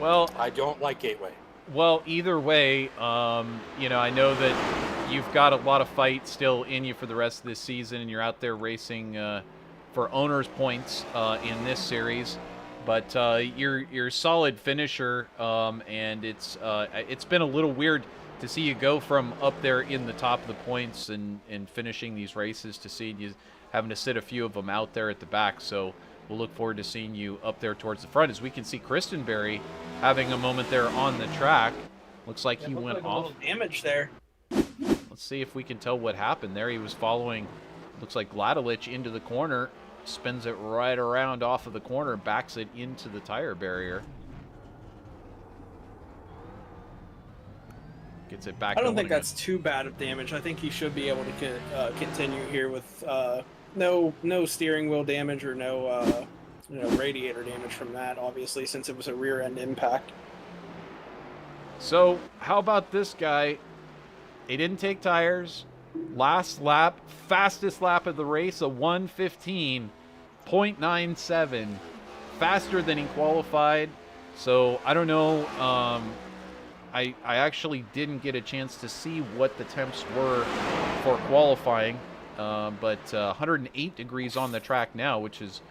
Well, I don't like Gateway. Well, either way, you know, I know that you've got a lot of fight still in you for the rest of this season, and you're out there racing for owners' points in this series. But you're a solid finisher, and it's been a little weird to see you go from up there in the top of the points and finishing these races to seeing you having to sit a few of them out there at the back. So we'll look forward to seeing you up there towards the front, as we can see Christenberry having a moment there on the track. Looks like he went off. A little damage there. Let's see if we can tell what happened there. He was following, looks like Gladelich into the corner, spins it right around off of the corner, backs it into the tire barrier. Gets it back. I don't think that's too bad of damage. I think he should be able to continue here with no steering wheel damage or no radiator damage from that, obviously, since it was a rear end impact. So how about this guy? He didn't take tires. Last lap, fastest lap of the race, a 1:15.97, faster than he qualified. So I don't know. I actually didn't get a chance to see what the temps were for qualifying, but 108 degrees on the track now, which is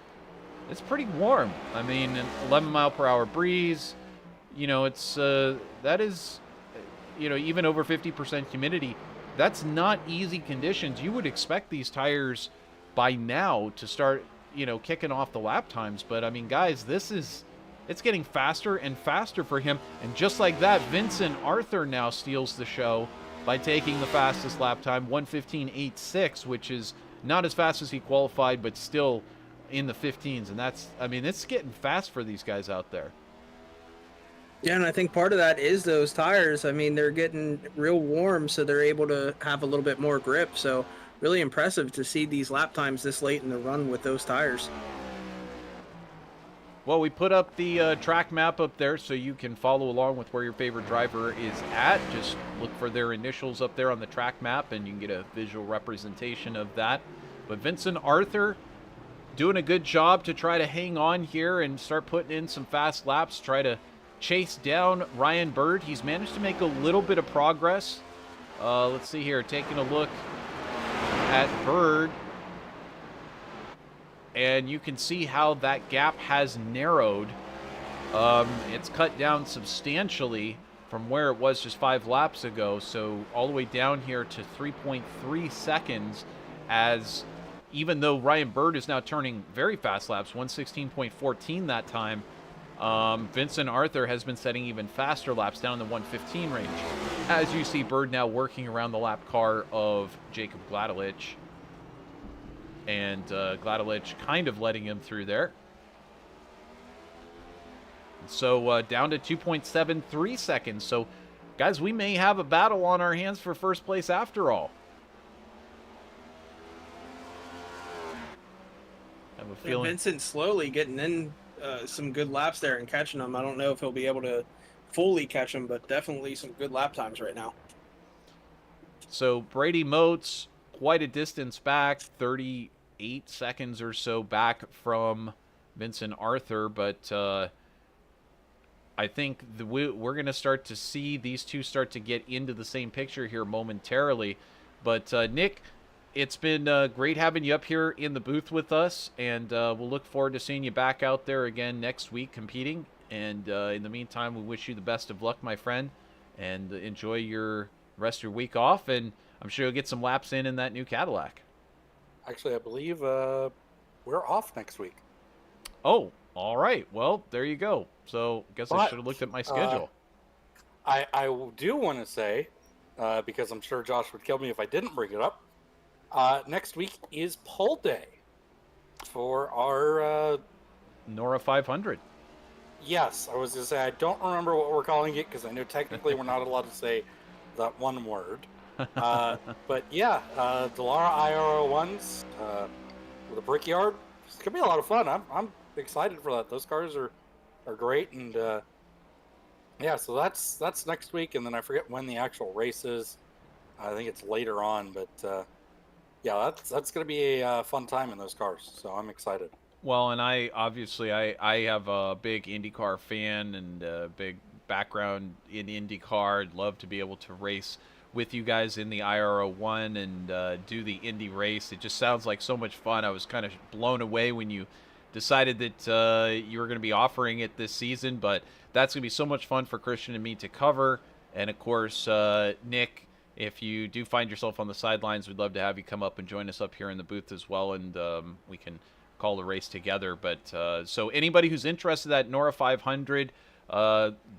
pretty warm. I mean, an 11-mile-per-hour breeze. You know, it's that is, you know, even over 50% humidity. That's not easy conditions. You would expect these tires by now to start, you know, kicking off the lap times. But I mean, guys, it's getting faster and faster for him. And just like that, Vincent Arthur now steals the show by taking the fastest lap time, 1:15.86, which is not as fast as he qualified, but still in the 15s. And that's, I mean, it's getting fast for these guys out there. Yeah, and I think part of that is those tires. I mean, they're getting real warm, so they're able to have a little bit more grip. So really impressive to see these lap times this late in the run with those tires. Well, we put up the track map up there so you can follow along with where your favorite driver is at. Just look for their initials up there on the track map, and you can get a visual representation of that. But Vincent Arthur doing a good job to try to hang on here and start putting in some fast laps, try to chase down Ryan Bird. He's managed to make a little bit of progress. Let's see here, taking a look at Bird. And you can see how that gap has narrowed. It's cut down substantially from where it was just 5 laps ago. So all the way down here to 3.3 seconds, as even though Ryan Bird is now turning very fast laps, 1:16.14 that time, Vincent Arthur has been setting even faster laps down in the 1:15 range. As you see Bird now working around the lap car of Jacob Gladelich. And Gladelich kind of letting him through there. So down to 2.73 seconds. So guys, we may have a battle on our hands for first place after all. I have a feeling. Vincent slowly getting in some good laps there and catching them. I don't know if he'll be able to fully catch them, but definitely some good lap times right now. So Brady Moats, quite a distance back, 38 seconds or so back from Vincent Arthur, but I think we're going to start to see these two start to get into the same picture here momentarily. But Nick, it's been great having you up here in the booth with us, and we'll look forward to seeing you back out there again next week competing. And in the meantime, we wish you the best of luck, my friend, and enjoy your rest of your week off, and I'm sure you'll get some laps in that new Cadillac. Actually, I believe we're off next week. Oh, all right. Well, there you go. So I guess I should have looked at my schedule. I do want to say, because I'm sure Josh would kill me if I didn't bring it up, next week is poll day for our NORA 500. Yes, I was going to say, I don't remember what we're calling it because I know technically we're not allowed to say that one word. But yeah, Delara IRO1s with a Brickyard. It's going to be a lot of fun. I'm excited for that. Those cars are great. And yeah, so that's next week. And then I forget when the actual race is. I think it's later on. But yeah, that's going to be a fun time in those cars. So I'm excited. Well, and I have a big IndyCar fan and a big background in IndyCar. I'd love to be able to race with you guys in the IRO1 and do the Indy race. It just sounds like so much fun. I was kind of blown away when you decided that you were going to be offering it this season, but that's going to be so much fun for Christian and me to cover. And, of course, Nick, if you do find yourself on the sidelines, we'd love to have you come up and join us up here in the booth as well, and we can call the race together. But so anybody who's interested at NORA 500,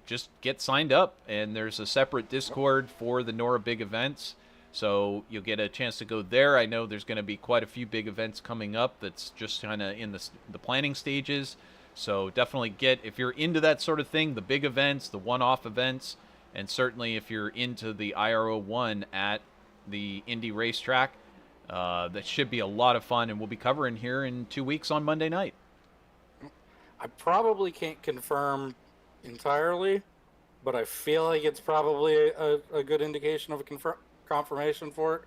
just get signed up, and there's a separate Discord for the NORA big events, so you'll get a chance to go there. I know there's going to be quite a few big events coming up that's just kind of in the planning stages, so definitely if you're into that sort of thing, the big events, the one-off events, and certainly if you're into the IRO1 at the Indy racetrack, that should be a lot of fun, and we'll be covering here in 2 weeks on Monday night. I probably can't confirm entirely, but I feel like it's probably a good indication of a confirmation for it.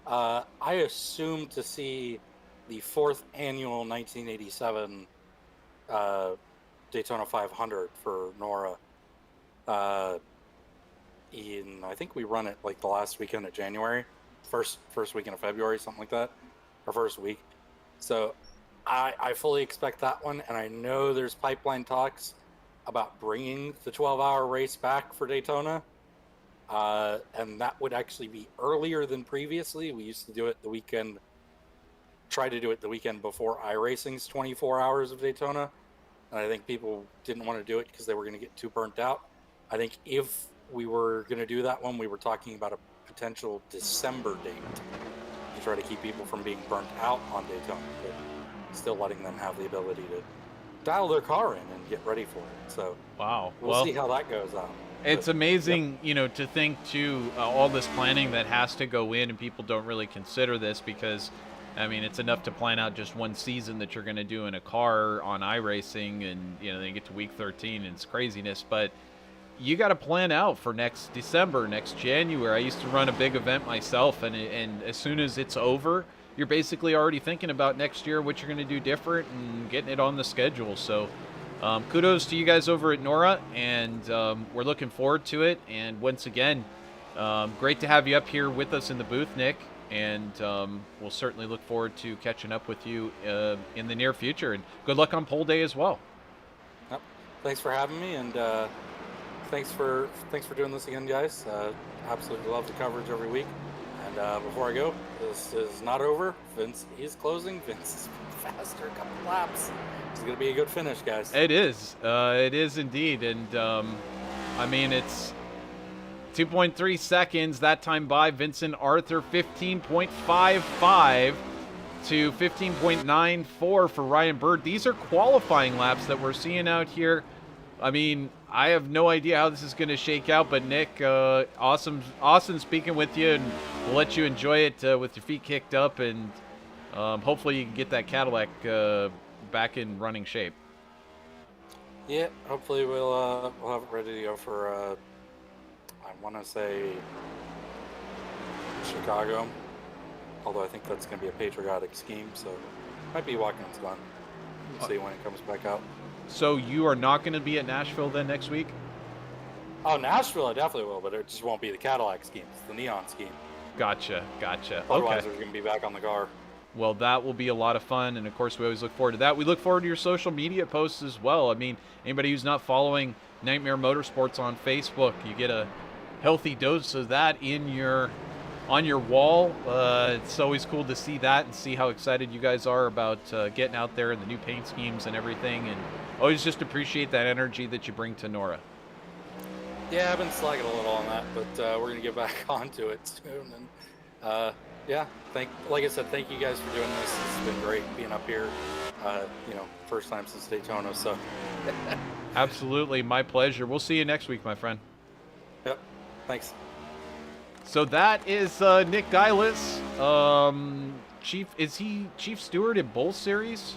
I assume to see the 4th annual 1987 Daytona 500 for NORA. I think we run it like the last weekend of January. First weekend of February, something like that, or first week. So I fully expect that one, and I know there's pipeline talks about bringing the 12-hour race back for Daytona, and that would actually be earlier than previously. We used to do it the weekend before iRacing's 24 hours of Daytona, and I think people didn't want to do it because they were going to get too burnt out. I think if we were going to do that one, we were talking about a potential December date to try to keep people from being burnt out on Daytona, but still letting them have the ability to dial their car in and get ready for it. So wow, we'll see how that goes out. It's amazing, yep, to think too, all this planning that has to go in, and people don't really consider this because, I mean, it's enough to plan out just one season that you're going to do in a car on iRacing, and then you get to week 13 and it's craziness, but you got to plan out for next December, next January. I used to run a big event myself, and as soon as it's over, you're basically already thinking about next year, what you're going to do different, and getting it on the schedule. So kudos to you guys over at NORA, and we're looking forward to it. And once again, great to have you up here with us in the booth, Nick, and we'll certainly look forward to catching up with you in the near future. And good luck on poll day as well. Yep. Thanks for having me, and thanks for doing this again, guys. Absolutely love the coverage every week. And before I go, this is not over. Vince is closing. Vince is faster, a couple laps. It's going to be a good finish, guys. It is. It is indeed. And, I mean, it's 2.3 seconds that time by Vincent Arthur, 15.55 to 15.94 for Ryan Bird. These are qualifying laps that we're seeing out here. I mean, I have no idea how this is going to shake out, but Nick, awesome speaking with you, and we'll let you enjoy it with your feet kicked up, and hopefully you can get that Cadillac back in running shape. Yeah, hopefully we'll have it ready to go for I want to say Chicago, although I think that's going to be a patriotic scheme, so might be Watkins Glen. We'll see when it comes back out. So you are not going to be at Nashville then next week? Oh, Nashville, I definitely will, but it just won't be the Cadillac scheme. It's the neon scheme. Gotcha. Otherwise, Okay. we're going to be back on the car. Well, that will be a lot of fun, and of course, we always look forward to that. We look forward to your social media posts as well. I mean, anybody who's not following Nightmare Motorsports on Facebook, you get a healthy dose of that on your wall. It's always cool to see that and see how excited you guys are about getting out there and the new paint schemes and everything, and always just appreciate that energy that you bring to NORA. Yeah, I've been slacking a little on that, but we're going to get back onto it soon. And yeah, like I said, thank you guys for doing this. It's been great being up here. First time since Daytona, so. Absolutely, my pleasure. We'll see you next week, my friend. Yep, thanks. So that is Nick Geilis. Is he chief steward in both series?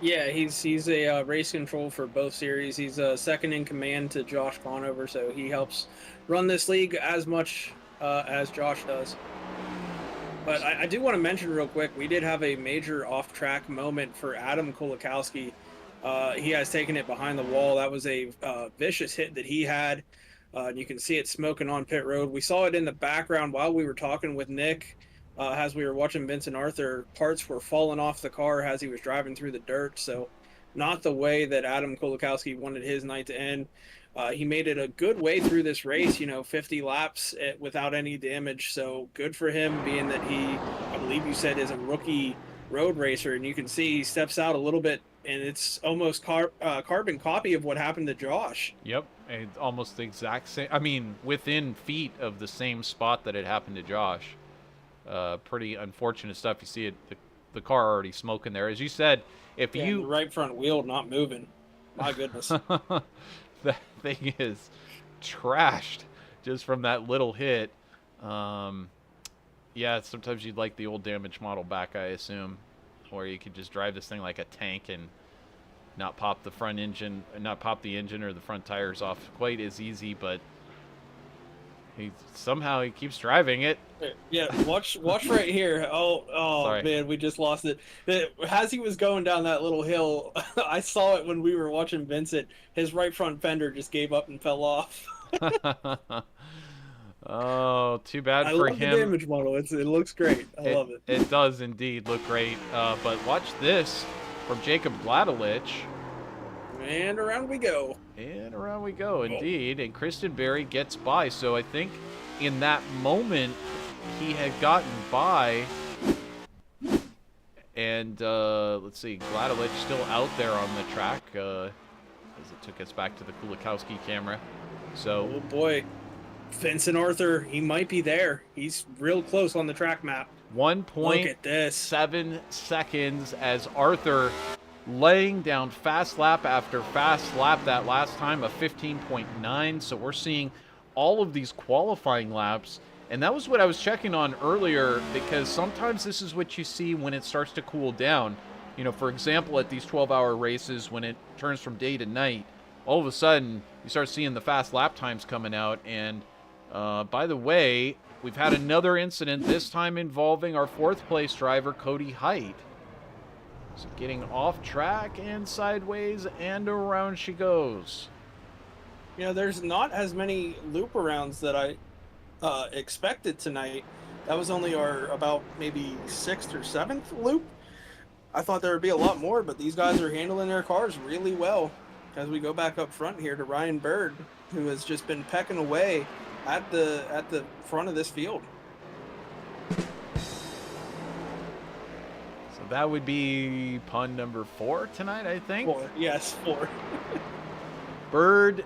Yeah, he's a race control for both series. He's second in command to Josh Conover, so he helps run this league as much as Josh does. But I do want to mention real quick, we did have a major off-track moment for Adam Kulikowski. He has taken it behind the wall. That was a vicious hit that he had. You can see it smoking on pit road. We saw it in the background while we were talking with Nick. As we were watching Vincent Arthur, parts were falling off the car as he was driving through the dirt. So not the way that Adam Kulikowski wanted his night to end. He made it a good way through this race, 50 laps without any damage. So good for him, being that he, I believe you said, is a rookie road racer. And you can see he steps out a little bit, and it's almost carbon copy of what happened to Josh. Yep, it's almost the exact same. I mean, within feet of the same spot that it happened to Josh. Pretty unfortunate stuff. You see it, the car already smoking there. As you said, if the right front wheel not moving. My goodness. That thing is trashed just from that little hit. Yeah, sometimes you'd like the old damaged model back, I assume, where you could just drive this thing like a tank and not pop the front engine, not pop the engine or the front tires off quite as easy, but he keeps driving it. Yeah, watch right here. Oh Sorry. Man, we just lost it. As he was going down that little hill, I saw it when we were watching Vincent. His right front fender just gave up and fell off. Oh, too bad I for love him. the damage model. It looks great. I love it. It does indeed look great. But watch this from Jacob Gladelich. And around we go. And around we go, indeed. And Kristen Berry gets by. So I think in that moment, he had gotten by. And let's see, Gladelich still out there on the track as it took us back to the Kulikowski camera. So, Oh boy, Vincent Arthur, he might be there. He's real close on the track map. 1.7 Look at this. seconds as Arthur laying down fast lap after fast lap that last time of 15.9. So we're seeing all of these qualifying laps, and that was what I was checking on earlier, because sometimes this is what you see when it starts to cool down. For example, at these 12-hour races, when it turns from day to night, all of a sudden you start seeing the fast lap times coming out. And by the way, we've had another incident, this time involving our fourth place driver, Cody Height. So getting off track and sideways, and around she goes. There's not as many loop arounds that I expected tonight. That was only our about maybe 6th or 7th loop. I thought there would be a lot more, but these guys are handling their cars really well. As we go back up front here to Ryan Bird, who has just been pecking away at the front of this field. So that would be pun number 4 tonight, I think. 4, yes, 4. Bird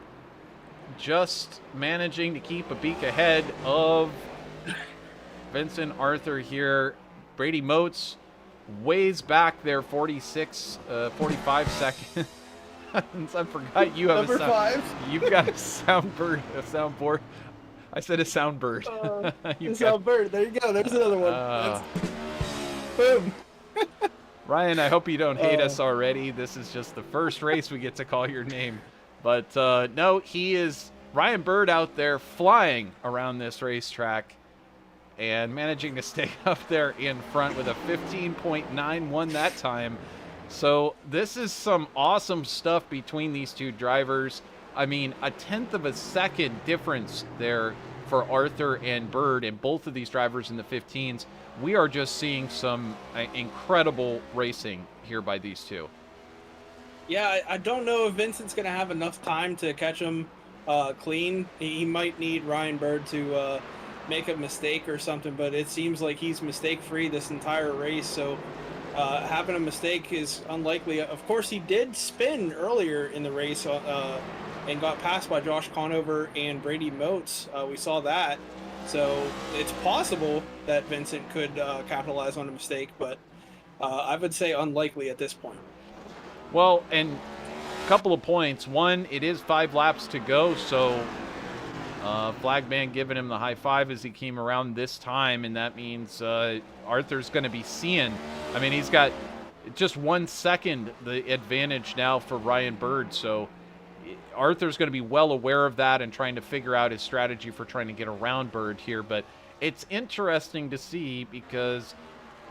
just managing to keep a beak ahead of Vincent Arthur here. Brady Moats ways back there, 45 seconds. Since I forgot you have Number 5. You've got a soundboard. I said a soundbird. Soundbird. There you go. There's another one. Boom. Ryan, I hope you don't hate us already. This is just the first race we get to call your name. But no, he is Ryan Bird out there flying around this racetrack and managing to stay up there in front with a 15.91 that time. So this is some awesome stuff between these two drivers. I mean, a 1/10 of a second difference there for Arthur and Bird, and both of these drivers in the 15s. We are just seeing some incredible racing here by these two. Yeah, I don't know if Vincent's going to have enough time to catch him clean. He might need Ryan Bird to make a mistake or something, but it seems like he's mistake-free this entire race, so having a mistake is unlikely. Of course, he did spin earlier in the race and got passed by Josh Conover and Brady Motes. We saw that. So it's possible that Vincent could capitalize on a mistake, but I would say unlikely at this point. Well, and a couple of points. One, it is 5 laps to go, so Flagman giving him the high five as he came around this time, and that means Arthur's going to be seeing. I mean, he's got just 1 second the advantage now for Ryan Bird, so Arthur's going to be well aware of that and trying to figure out his strategy for trying to get around Bird here. But it's interesting to see because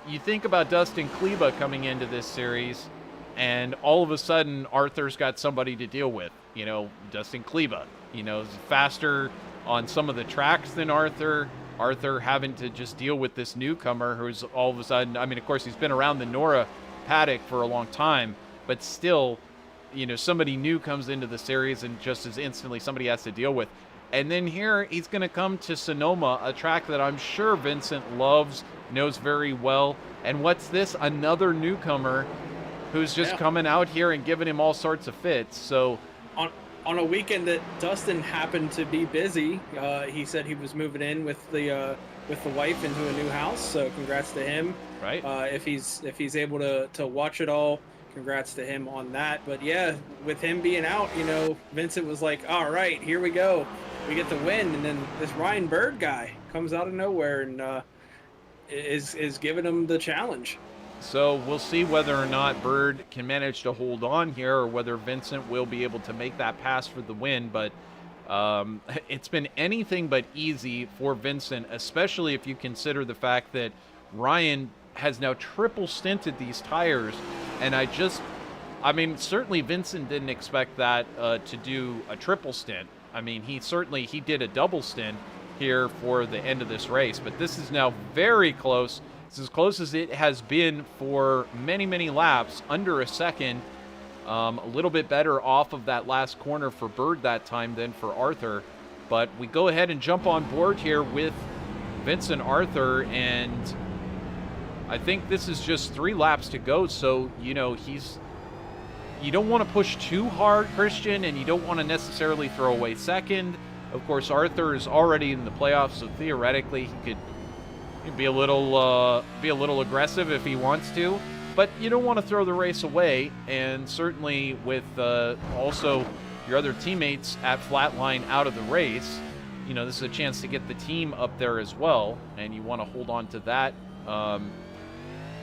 you think about Dustin Kleba coming into this series, and all of a sudden Arthur's got somebody to deal with. You know, Dustin Kleba, you know, is faster on some of the tracks than Arthur. Arthur having to just deal with this newcomer who's all of a sudden, I mean, of course, he's been around the NORA paddock for a long time, but still, you know, somebody new comes into the series and just as instantly somebody has to deal with. And then here he's going to come to Sonoma, a track that I'm sure Vincent loves, knows very well. And what's this? Another newcomer who's just coming out here and giving him all sorts of fits. So on a weekend that Dustin happened to be busy, he said he was moving in with the wife into a new house. So congrats to him. Right. If he's able to watch it all, congrats to him on that. But yeah, with him being out, you know, Vincent was like, all right, here we go. We get the win. And then this Ryan Bird guy comes out of nowhere and is giving him the challenge. So we'll see whether or not Bird can manage to hold on here or whether Vincent will be able to make that pass for the win. But it's been anything but easy for Vincent, especially if you consider the fact that Ryan has now triple stinted these tires. And I mean, certainly Vincent didn't expect that to do a triple stint. I mean, he did a double stint here for the end of this race, but this is now very close. It's as close as it has been for many, many laps, under a second. A little bit better off of that last corner for Bird that time than for Arthur. But we go ahead and jump on board here with Vincent Arthur, and I think this is just 3 laps to go. So, you know, you don't want to push too hard, Christian, and you don't want to necessarily throw away second. Of course, Arthur is already in the playoffs, so theoretically he could be a little aggressive if he wants to, but you don't want to throw the race away. And certainly with also your other teammates at Flatline out of the race, you know, this is a chance to get the team up there as well, and you want to hold on to that.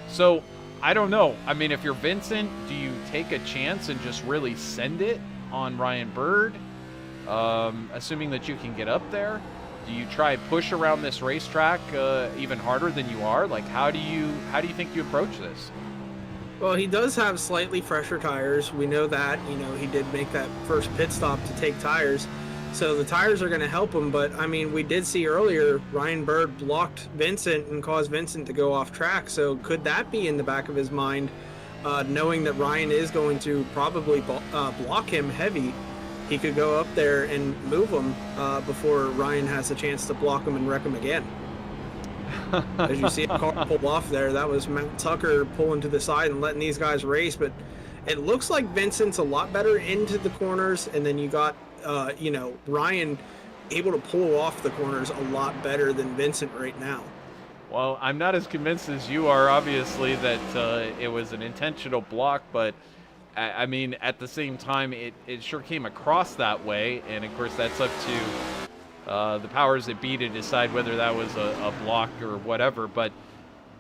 So I don't know. I mean, if you're Vincent, do you take a chance and just really send it on Ryan Bird, assuming that you can get up there? Do you try push around this racetrack even harder than you are? Like, how do you think you approach this? Well, he does have slightly fresher tires. We know that. You know, he did make that first pit stop to take tires. So the tires are going to help him. But, I mean, we did see earlier Ryan Bird blocked Vincent and caused Vincent to go off track. So could that be in the back of his mind, knowing that Ryan is going to probably block him heavy? He could go up there and move him before Ryan has a chance to block him and wreck him again. As you see a car pull off there, that was Matt Tucker pulling to the side and letting these guys race. But it looks like Vincent's a lot better into the corners, and then you got, you know, Ryan able to pull off the corners a lot better than Vincent right now. Well, I'm not as convinced as you are, obviously, that it was an intentional block, but I mean, at the same time, it sure came across that way, and of course that's up to the powers that be to decide whether that was a block or whatever. But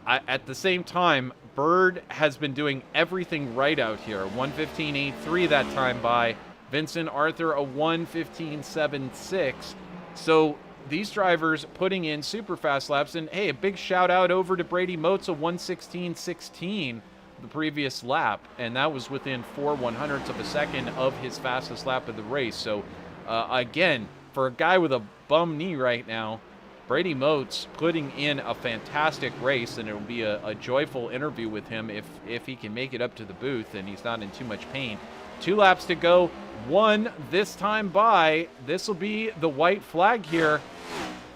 at the same time, Bird has been doing everything right out here. 1:15.83 that time by Vincent Arthur, a 1:15.76. So these drivers putting in super fast laps, and hey, a big shout out over to Brady Motes, a 1:16.16 the previous lap, and that was within 4/100ths of a second of his fastest lap of the race. So again, for a guy with a bum knee right now, Brady Motes putting in a fantastic race, and it'll be a joyful interview with him if he can make it up to the booth and he's not in too much pain. 2 laps to go, 1 this time by. This will be the white flag here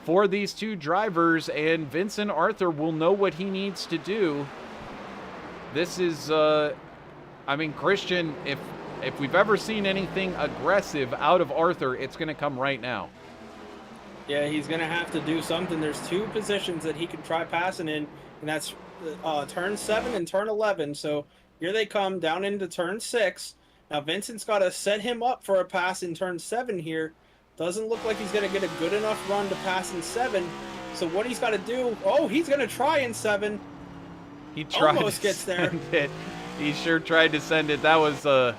for these 2 drivers, and Vincent Arthur will know what he needs to do. This is, I mean, Christian, if we've ever seen anything aggressive out of Arthur, it's going to come right now. Yeah, he's going to have to do something. There's 2 positions that he can try passing in, and that's turn 7 and turn 11. So here they come down into turn 6. Now Vincent's got to set him up for a pass in turn 7 here. Doesn't look like he's going to get a good enough run to pass in 7. So what he's got to do, he's going to try in 7. He tried almost to gets there. send it. He sure tried to send it. That was a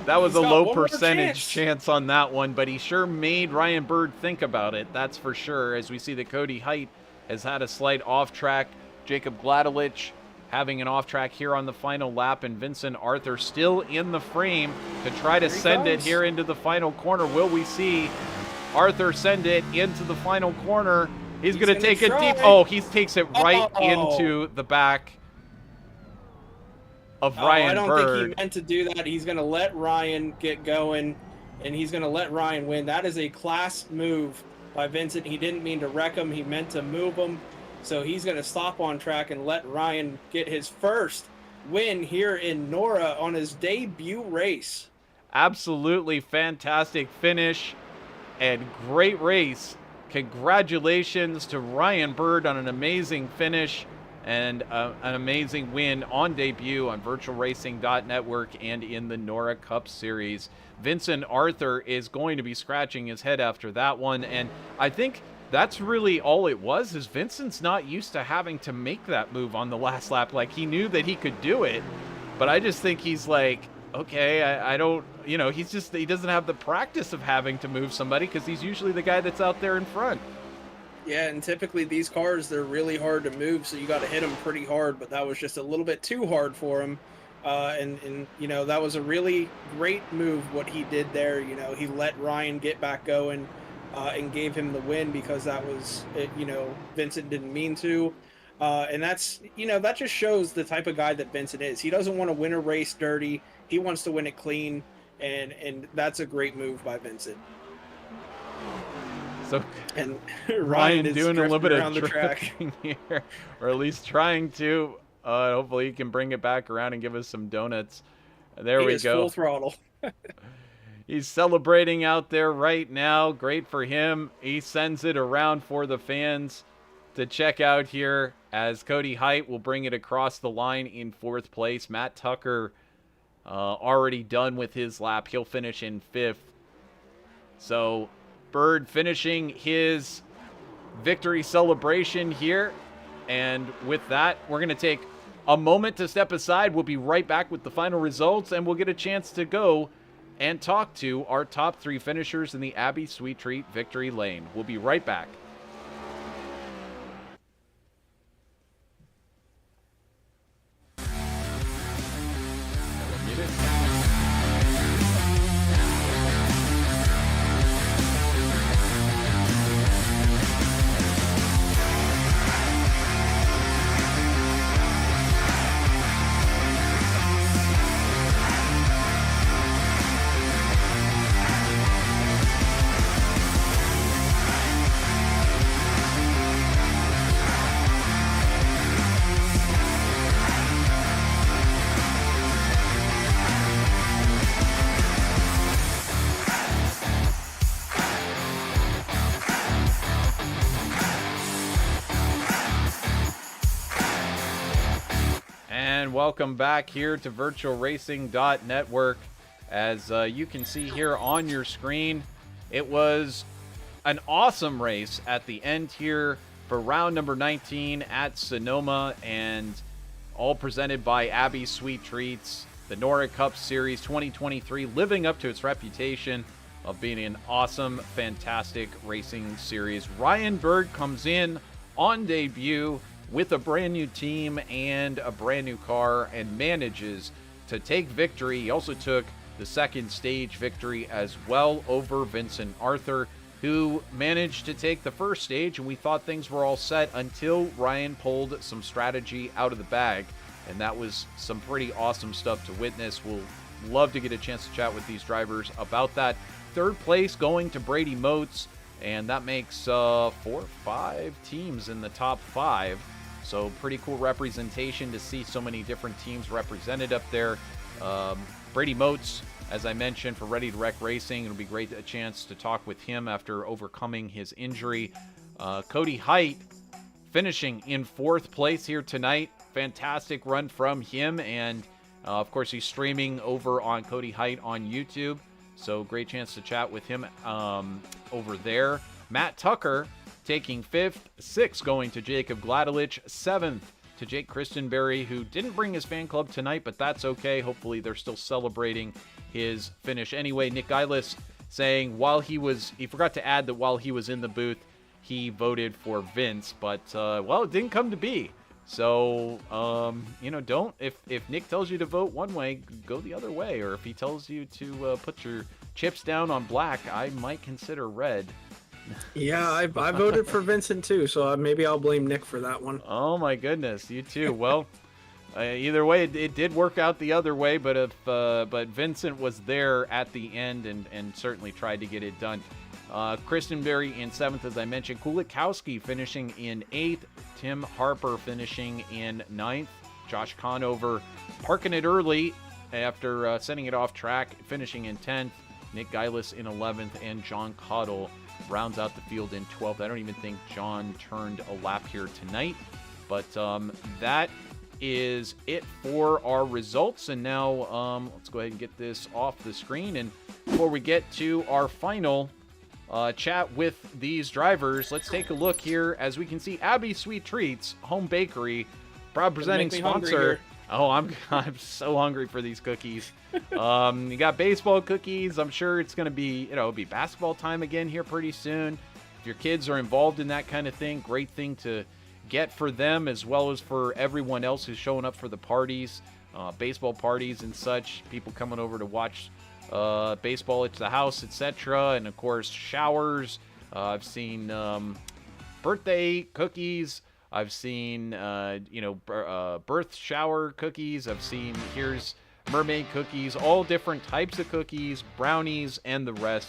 low percentage chance on that one, but he sure made Ryan Bird think about it. That's for sure. As we see that Cody Height has had a slight off track. Jacob Gladelich having an off track here on the final lap, and Vincent Arthur still in the frame to try to send it here into the final corner. Will we see Arthur send it into the final corner? He's going to take it deep. He takes it right into the back of Ryan Bird. I don't think he meant to do that. He's going to let Ryan get going, and he's going to let Ryan win. That is a class move by Vincent. He didn't mean to wreck him. He meant to move him. So he's going to stop on track and let Ryan get his first win here in NORA on his debut race. Absolutely fantastic finish and great race. Congratulations to Ryan Bird on an amazing finish and an amazing win on debut on VirtualRacing.Network and in the NORA Cup Series. Vincent Arthur is going to be scratching his head after that one, and I think that's really all it was, is Vincent's not used to having to make that move on the last lap. Like, he knew that he could do it, but I just think he's like, okay, I don't, he doesn't have the practice of having to move somebody because he's usually the guy that's out there in front. Yeah, and typically these cars, they're really hard to move, so you got to hit them pretty hard, but that was just a little bit too hard for him. And that was a really great move what he did there. He let Ryan get back going and gave him the win because that was, Vincent didn't mean to. And that's, that just shows the type of guy that Vincent is. He doesn't want to win a race dirty. He wants to win it clean, and that's a great move by Vincent. So, and Ryan doing a little bit of drifting here, or at least trying to. Hopefully, he can bring it back around and give us some donuts. There we go. Full throttle. He's celebrating out there right now. Great for him. He sends it around for the fans to check out here as Cody Height will bring it across the line in 4th place. Matt Tucker already done with his lap. He'll finish in 5th. So Bird finishing his victory celebration here. And with that, we're going to take a moment to step aside. We'll be right back with the final results, and we'll get a chance to go and talk to our top 3 finishers in the Abbey Sweet Treat Victory Lane. We'll be right back. And welcome back here to VirtualRacing.Network. As you can see here on your screen, it was an awesome race at the end here for round number 19 at Sonoma, and all presented by Abby's Sweet Treats, the NORA Cup Series 2023, living up to its reputation of being an awesome, fantastic racing series. Ryan Berg comes in on debut with a brand new team and a brand new car and manages to take victory. He also took the second stage victory as well over Vincent Arthur, who managed to take the first stage, and we thought things were all set until Ryan pulled some strategy out of the bag, and that was some pretty awesome stuff to witness. We'll love to get a chance to chat with these drivers about that. Third place going to Brady Moats, and that makes 4 or 5 teams in the top 5. So pretty cool representation to see so many different teams represented up there. Brady Moats, as I mentioned, for Ready to Wreck Racing. It'll be great a chance to talk with him after overcoming his injury. Cody Height finishing in 4th place here tonight. Fantastic run from him, and of course he's streaming over on Cody Height on YouTube. So great chance to chat with him over there. Matt Tucker taking 5th, 6th going to Jacob Gladelich, 7th to Jake Christenberry, who didn't bring his fan club tonight, but that's okay. Hopefully they're still celebrating his finish anyway. Nick Geilis saying he forgot to add that while he was in the booth, he voted for Vince, but well, it didn't come to be. So, if Nick tells you to vote one way, go the other way. Or if he tells you to put your chips down on black, I might consider red. Yeah, I voted for Vincent too, so maybe I'll blame Nick for that one. Oh my goodness, you too. Well, either way, it did work out the other way, but but Vincent was there at the end and certainly tried to get it done. Christenberry in 7th, as I mentioned. Kulikowski finishing in 8th. Tim Harper finishing in 9th. Josh Conover parking it early after sending it off track, finishing in 10th. Nick Geilis in 11th, and John Cottle rounds out the field in 12th. I don't even think John turned a lap here tonight, but that is it for our results. And now let's go ahead and get this off the screen. And before we get to our final chat with these drivers, let's take a look here. As we can see, Abby's Sweet Treats Home Bakery, proud presenting sponsor. Oh, I'm so hungry for these cookies. You got baseball cookies. I'm sure it's going to be, it'll be basketball time again here pretty soon. If your kids are involved in that kind of thing, great thing to get for them as well as for everyone else who's showing up for the parties, baseball parties and such, people coming over to watch baseball at the house, etc. And of course, showers. I've seen birthday cookies. I've seen, birth shower cookies. I've seen, here's mermaid cookies, all different types of cookies, brownies, and the rest.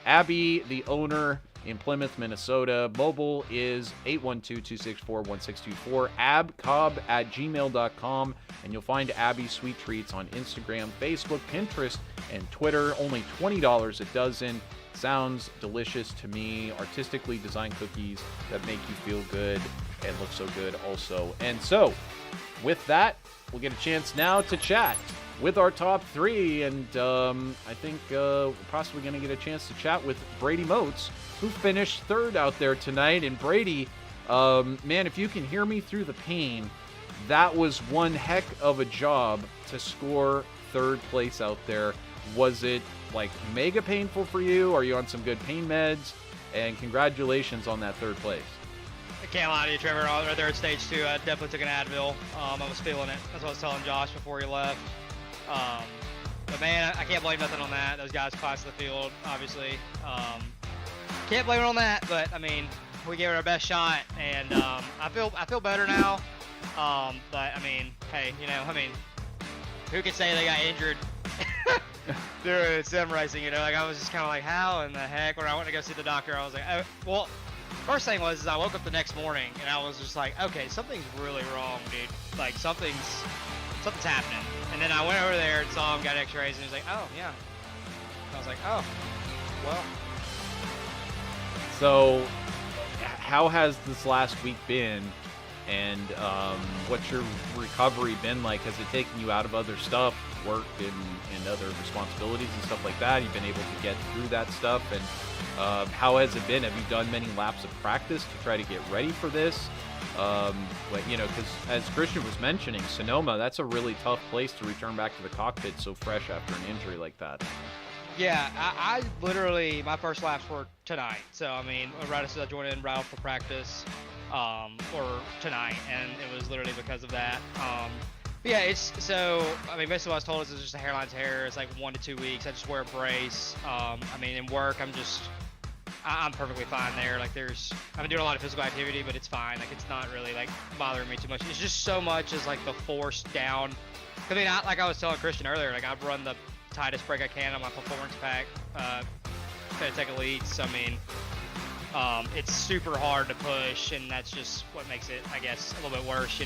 Abby, the owner in Plymouth, Minnesota. Mobile is 812-264-1624, abcobb@gmail.com, and you'll find Abby Sweet Treats on Instagram, Facebook, Pinterest, and Twitter. Only $20 a dozen. Sounds delicious to me. Artistically designed cookies that make you feel good and look so good also. And so, with that, we'll get a chance now to chat with our top 3, and I think we're possibly going to get a chance to chat with Brady Moats, who finished 3rd out there tonight. And Brady, man, if you can hear me through the pain, that was one heck of a job to score 3rd place out there. Was it like mega painful for you? Are you on some good pain meds? And congratulations on that 3rd place. I can't lie to you, Trevor. Right there at stage 2, I definitely took an Advil. I was feeling it. That's what I was telling Josh before he left. But man, I can't blame nothing on that. Those guys class the field, obviously. Can't blame it on that, but I mean, we gave it our best shot, and I feel better now. But I mean, hey, who could say they got injured during sim racing? Like I was just kind of like, how in the heck? When I went to go see the doctor, I was like, oh, well. First thing was, I woke up the next morning and I was just like, okay, something's really wrong, dude. Like something's happening. And then I went over there and saw him, got X-rays, and he was like, oh yeah. I was like, oh, well. So, how has this last week been And what's your recovery been like? Has it taken you out of other stuff, work and other responsibilities and stuff like that? You've been able to get through that stuff, and how has it been? Have you done many laps of practice to try to get ready for this? Because as Christian was mentioning, Sonoma, that's a really tough place to return back to the cockpit so fresh after an injury like that. Yeah, I literally, my first laps were tonight. So, I mean, right as I joined in right off for practice, or tonight, and it was literally because of that. Yeah, basically what I was told is it's just a hairline tear. It's like 1 to 2 weeks. I just wear a brace. In work, I'm perfectly fine there. Like, I've been doing a lot of physical activity, but it's fine. Like, it's not really like bothering me too much. It's just so much as like the force down. I mean, like I was telling Christian earlier, like I've run the tightest brake I can on my performance pack, to take a lead. So it's super hard to push, and that's just what makes it, I guess, a little bit worse,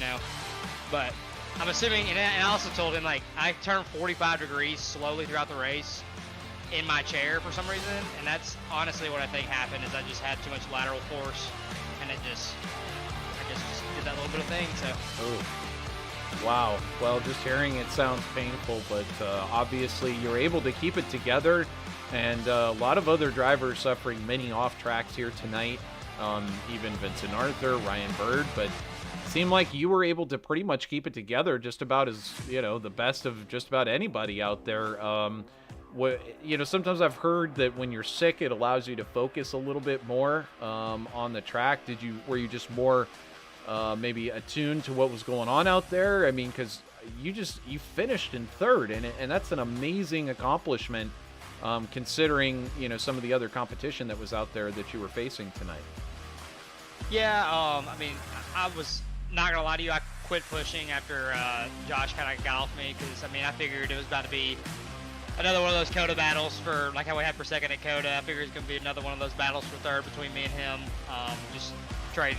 But I'm assuming, and I also told him, like, I turned 45 degrees slowly throughout the race in my chair for some reason, and that's honestly what I think happened, is I just had too much lateral force, and it just did that little bit of thing, so. Oh. Wow. Well, just hearing it sounds painful, but obviously you're able to keep it together, and a lot of other drivers suffering many off tracks here tonight, even Vincent Arthur, Ryan Bird, but it seemed like you were able to pretty much keep it together just about as, the best of just about anybody out there. Sometimes I've heard that when you're sick, it allows you to focus a little bit more on the track. Were you just more maybe attuned to what was going on out there? I mean, because you finished in third, and that's an amazing accomplishment, considering some of the other competition that was out there that you were facing tonight. Yeah, I was not gonna lie to you. I quit pushing after Josh kind of got off me, because I figured it was about to be another one of those Coda battles for like how we had for second at Coda. I figured it was gonna be another one of those battles for third between me and him, just trading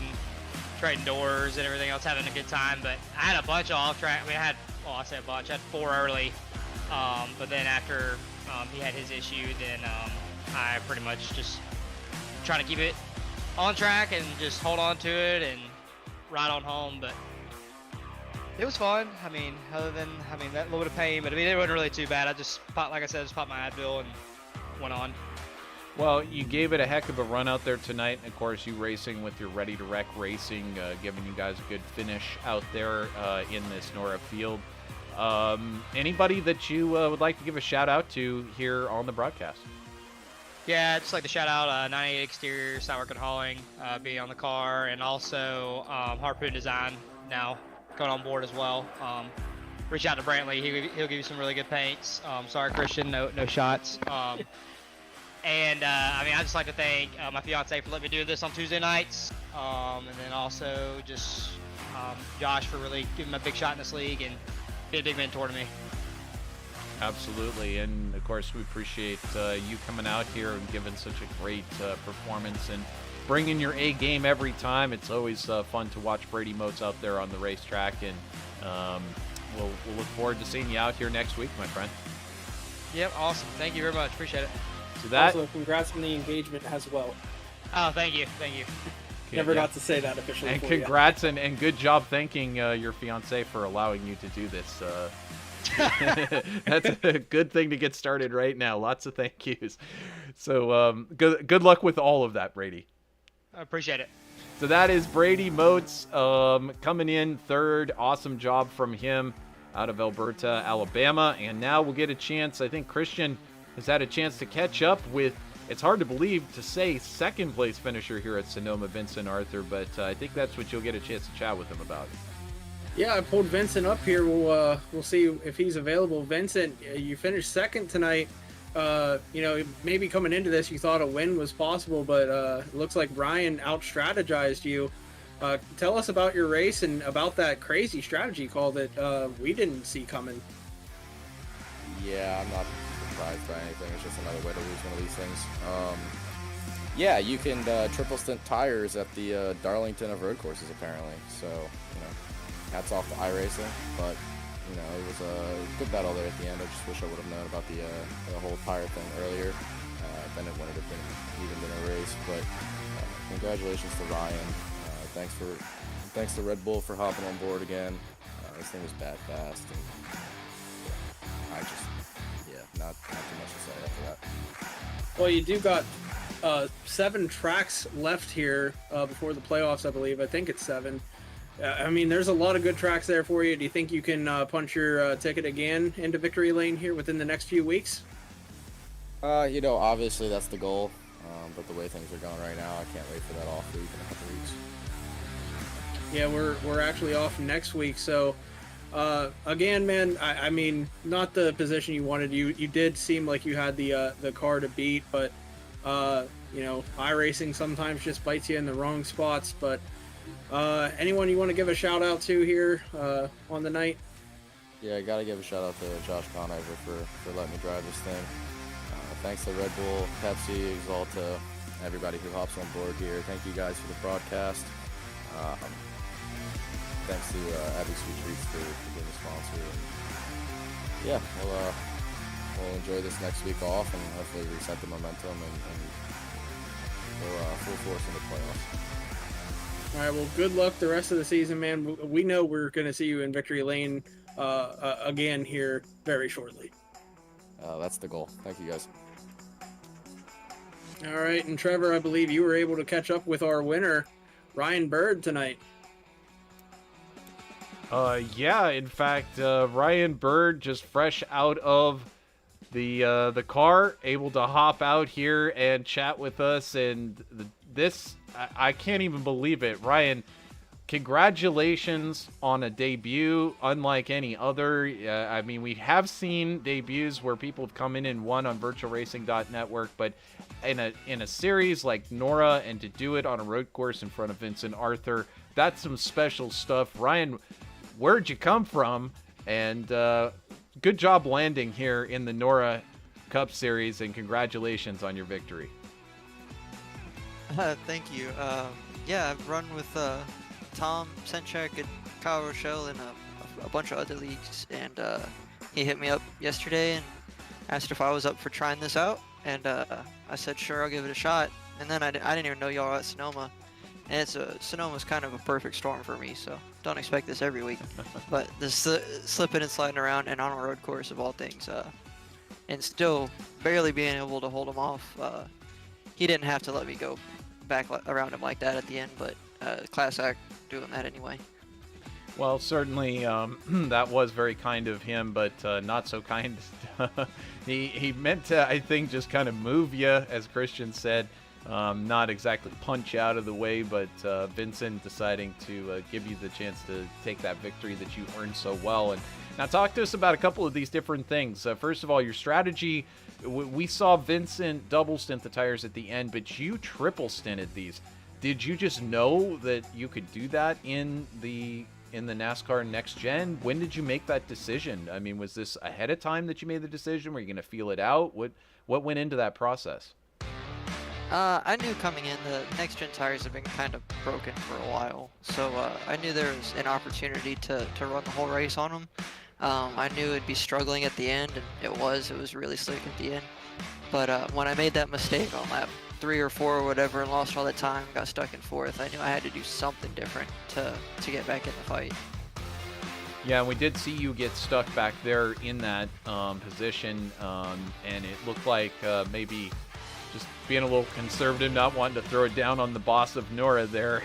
doors and everything else, having a good time. But I had a bunch of off track. I say a bunch. I had 4 early, but then after he had his issue, then I pretty much just trying to keep it on track and just hold on to it and ride on home. But it was fun. Other than that little bit of pain, but it wasn't really too bad. I just popped my Advil and went on. Well, you gave it a heck of a run out there tonight. And of course, you racing with your Ready to Wreck Racing, giving you guys a good finish out there in this NORA field. Anybody that you would like to give a shout out to here on the broadcast? Yeah, I'd just like to shout out 98 Exterior, Sourwork and Hauling, being on the car, and also Harpoon Design now going on board as well. Reach out to Brantley; he'll give you some really good paints. Sorry, Christian, no shots. I'd just like to thank my fiance for letting me do this on Tuesday nights, and then also just Josh for really giving me a big shot in this league and being a big mentor to me. Absolutely, and of course we appreciate you coming out here and giving such a great performance and bringing your A game every time. It's always fun to watch Brady Moats out there on the racetrack, and we'll look forward to seeing you out here next week, my friend. Yep, awesome. Thank you very much. Appreciate it. So that. Also, congrats on the engagement as well. Oh, thank you. Never got to say that officially. And congrats and good job thanking your fiance for allowing you to do this. That's a good thing to get started right now. Lots of thank yous. So good luck with all of that, Brady. I appreciate it. So that is Brady Moats coming in third. Awesome job from him out of Alberta, Alabama. And now we'll get a chance. I think Christian has had a chance to catch up with, it's hard to believe to say, second place finisher here at Sonoma, Vincent Arthur, but I think that's what you'll get a chance to chat with him about. Yeah, I pulled Vincent up here. We'll see if he's available. Vincent, you finished second tonight. Maybe coming into this, you thought a win was possible, but it looks like Ryan out-strategized you. Tell us about your race and about that crazy strategy call that we didn't see coming. Yeah, I'm not surprised by anything. It's just another way to lose one of these things. Yeah, you can triple stint tires at the Darlington of road courses, apparently. So, hats off to iRacing, but it was a good battle there at the end. I just wish I would have known about the whole tire thing earlier. Then it wouldn't have been a race. But congratulations to Ryan. Thanks for thanks to Red Bull for hopping on board again. This thing was bad fast, and not too much to say after that. Well, you do got 7 tracks left here before the playoffs, I believe. I think it's 7. I mean, there's a lot of good tracks there for you. Do you think you can punch your ticket again into victory lane here within the next few weeks? Obviously that's the goal, but the way things are going right now, I can't wait for that off week in a couple weeks. Yeah, we're actually off next week, so again, man, I mean, not the position you wanted. You did seem like you had the car to beat, but iRacing sometimes just bites you in the wrong spots. But anyone you want to give a shout out to here on the night? Yeah, I gotta give a shout out to Josh Conover for letting me drive this thing. Thanks to Red Bull, Pepsi, Exalta, everybody who hops on board here. Thank you guys for the broadcast. Thanks to Abby Sweet Treats for being a sponsor. And yeah, we'll enjoy this next week off and hopefully reset the momentum and go full force into playoffs. All right, well, good luck the rest of the season, man. We know we're going to see you in victory lane again here very shortly. That's the goal. Thank you, guys. All right, and Trevor, I believe you were able to catch up with our winner, Ryan Bird, tonight. Yeah, in fact, Ryan Bird just fresh out of the car, able to hop out here and chat with us, and I can't even believe it. Ryan, congratulations on a debut unlike any other. I mean, we have seen debuts where people have come in and won on VirtualRacing.Network, but in a series like NORA, and to do it on a road course in front of Vincent Arthur, that's some special stuff. Ryan, where'd you come from? And good job landing here in the NORA Cup Series, and congratulations on your victory. Thank you. Yeah, I've run with Tom Senchek and Kyle Rochelle in a bunch of other leagues, and he hit me up yesterday and asked if I was up for trying this out, and I said sure, I'll give it a shot. And then I didn't even know y'all at Sonoma, and Sonoma's kind of a perfect storm for me, so don't expect this every week. But the slipping and sliding around and on a road course of all things, and still barely being able to hold him off. He didn't have to let me go back around him like that at the end, but class act doing that anyway. Well, certainly that was very kind of him, but not so kind. He meant to, I think, just kind of move you, as Christian said, not exactly punch you out of the way, but Vincent deciding to give you the chance to take that victory that you earned so well. And now talk to us about a couple of these different things. First of all, your strategy. We saw Vincent double stint the tires at the end, but you triple stinted these. Did you just know that you could do that in the NASCAR Next Gen? When did you make that decision? I mean, was this ahead of time that you made the decision? Were you going to feel it out? What went into that process? I knew coming in the Next Gen tires have been kind of broken for a while, so I knew there was an opportunity to run the whole race on them. I knew it'd be struggling at the end, and it was really slick at the end. But when I made that mistake on lap 3 or 4 or whatever and lost all that time, got stuck in 4th, I knew I had to do something different to get back in the fight. Yeah, we did see you get stuck back there in that position, and it looked like maybe just being a little conservative, not wanting to throw it down on the boss of NORA there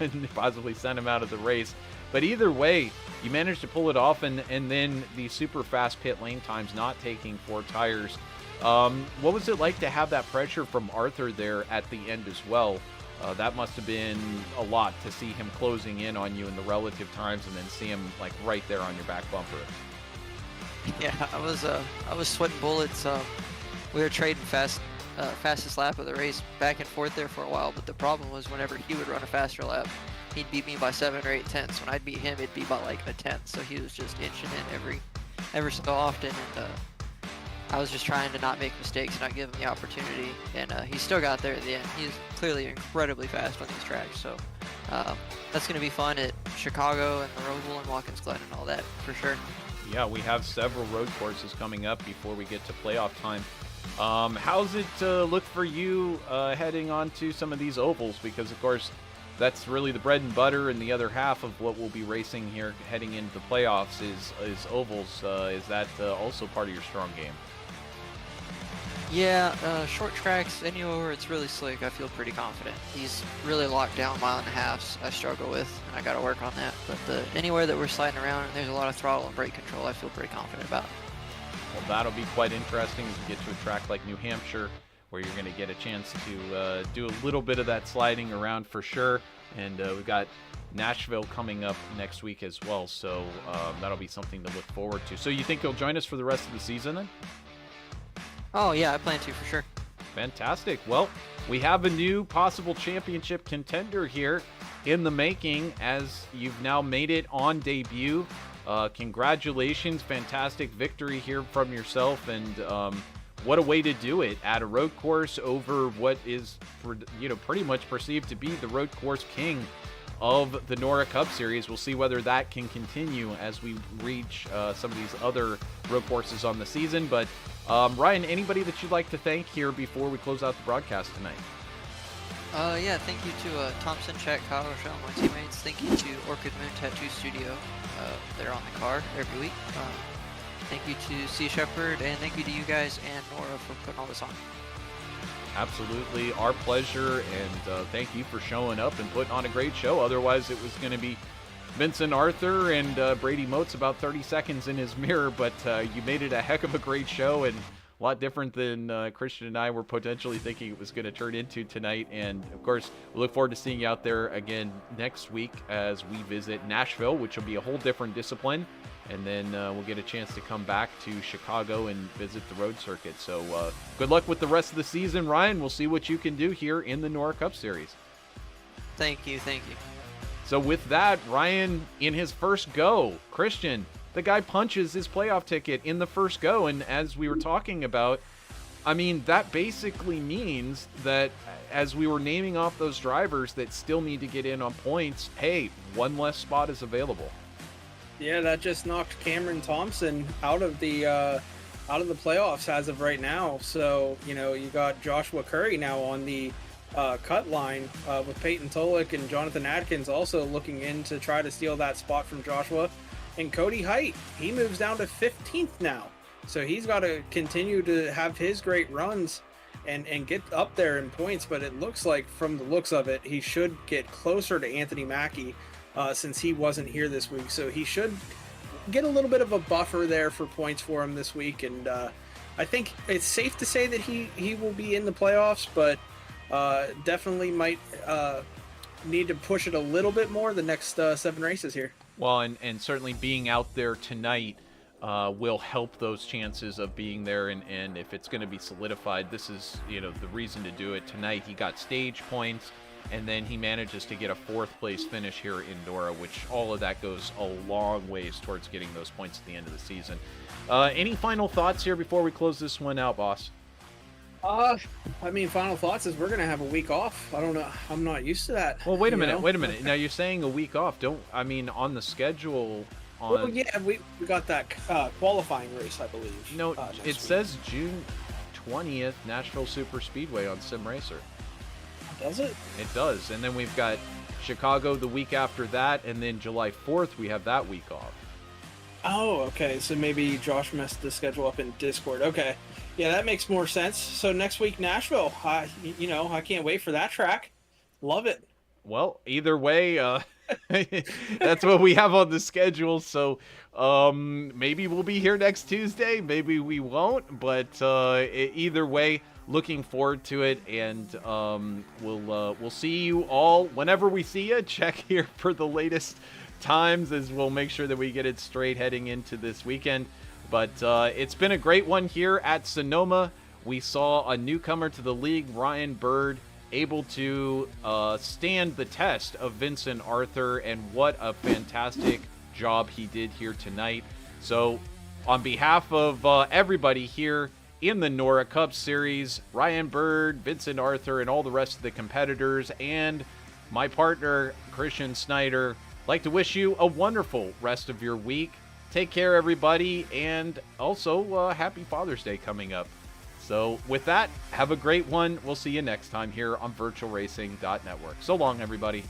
and possibly send him out of the race. But either way, you managed to pull it off, and then the super fast pit lane times, not taking 4 tires. What was it like to have that pressure from Arthur there at the end as well? That must have been a lot to see him closing in on you in the relative times, and then see him like right there on your back bumper. Yeah, I was sweating bullets. We were trading fastest lap of the race back and forth there for a while, but the problem was whenever he would run a faster lap, he'd beat me by 7 or 8 tenths. When I'd beat him, it'd be by like a tenth, so he was just inching in every so often, and I was just trying to not make mistakes and not give him the opportunity, and he still got there at the end. He's clearly incredibly fast on these tracks, so that's going to be fun at Chicago and the Roval and Watkins Glen and all that for sure. Yeah, we have several road courses coming up before we get to playoff time. How's it look for you heading on to some of these ovals? Because, of course, that's really the bread and butter, and the other half of what we'll be racing here heading into the playoffs is ovals. Is that also part of your strong game? Yeah, short tracks, anywhere where it's really slick, I feel pretty confident. These really locked down 1.5 miles, I struggle with, and I got to work on that. But anywhere that we're sliding around and there's a lot of throttle and brake control, I feel pretty confident about. Well, that'll be quite interesting as we get to a track like New Hampshire, where you're going to get a chance to do a little bit of that sliding around for sure. And we've got Nashville coming up next week as well, so that'll be something to look forward to. So you think you'll join us for the rest of the season then? Oh yeah, I plan to for sure. Fantastic. Well, we have a new possible championship contender here in the making, as you've now made it on debut. Congratulations, fantastic victory here from yourself, and what a way to do it at a road course over what is, pretty much perceived to be the road course king of the NORA Cup Series. We'll see whether that can continue as we reach some of these other road courses on the season. But Ryan, anybody that you'd like to thank here before we close out the broadcast tonight? Yeah, thank you to Tom Senchak, Kyle Rochelle, my teammates. Thank you to Orchid Moon Tattoo Studio. They're on the car every week. Thank you to Sea Shepherd, and thank you to you guys and Nora for putting all this on. Absolutely, our pleasure, and thank you for showing up and putting on a great show. Otherwise, it was going to be Vincent Arthur and Brady Moats about 30 seconds in his mirror, but you made it a heck of a great show, and a lot different than Christian and I were potentially thinking it was going to turn into tonight. And of course, we look forward to seeing you out there again next week as we visit Nashville, which will be a whole different discipline. And then we'll get a chance to come back to Chicago and visit the road circuit. So good luck with the rest of the season, Ryan. We'll see what you can do here in the NORA Cup Series. Thank you, thank you. So with that, Ryan, in his first go, Christian, the guy punches his playoff ticket in the first go. And as we were talking about, I mean, that basically means that as we were naming off those drivers that still need to get in on points, hey, one less spot is available. Yeah, that just knocked Cameron Thompson out of the playoffs as of right now. So, you got Joshua Curry now on the cut line with Peyton Tolick and Jonathan Adkins also looking in to try to steal that spot from Joshua. And Cody Height, he moves down to 15th now. So he's got to continue to have his great runs and get up there in points. But it looks like, from the looks of it, he should get closer to Anthony Mackie since he wasn't here this week. So he should get a little bit of a buffer there for points for him this week. And I think it's safe to say that he will be in the playoffs, but definitely might need to push it a little bit more the next 7 races here. Well, and certainly being out there tonight will help those chances of being there. And if it's going to be solidified, this is, the reason to do it. Tonight he got stage points, and then he manages to get a 4th place finish here in NORA, which all of that goes a long ways towards getting those points at the end of the season. Any final thoughts here before we close this one out, boss? Final thoughts is we're going to have a week off. I don't know. I'm not used to that. Well, wait a minute. Now you're saying a week off. On the schedule. Well, yeah, we got that qualifying race, I believe. No, it says June 20th, Nashville Super Speedway on Sim Racer. Does it? It does. And then we've got Chicago the week after that, and then July 4th, we have that week off. Oh, okay. So maybe Josh messed the schedule up in Discord. Okay. Yeah, that makes more sense. So next week, Nashville. I can't wait for that track. Love it. Well, either way, that's what we have on the schedule. So maybe we'll be here next Tuesday. Maybe we won't. But either way, looking forward to it. And we'll see you all whenever we see you. Check here for the latest times, as we'll make sure that we get it straight heading into this weekend. But it's been a great one here at Sonoma. We saw a newcomer to the league, Ryan Bird, able to stand the test of Vincent Arthur, and what a fantastic job he did here tonight. So on behalf of everybody here in the NORA Cup Series, Ryan Bird, Vincent Arthur, and all the rest of the competitors, and my partner, Christian Snyder, I'd like to wish you a wonderful rest of your week. Take care, everybody, and also happy Father's Day coming up. So with that, have a great one. We'll see you next time here on VirtualRacing.Network. So long, everybody.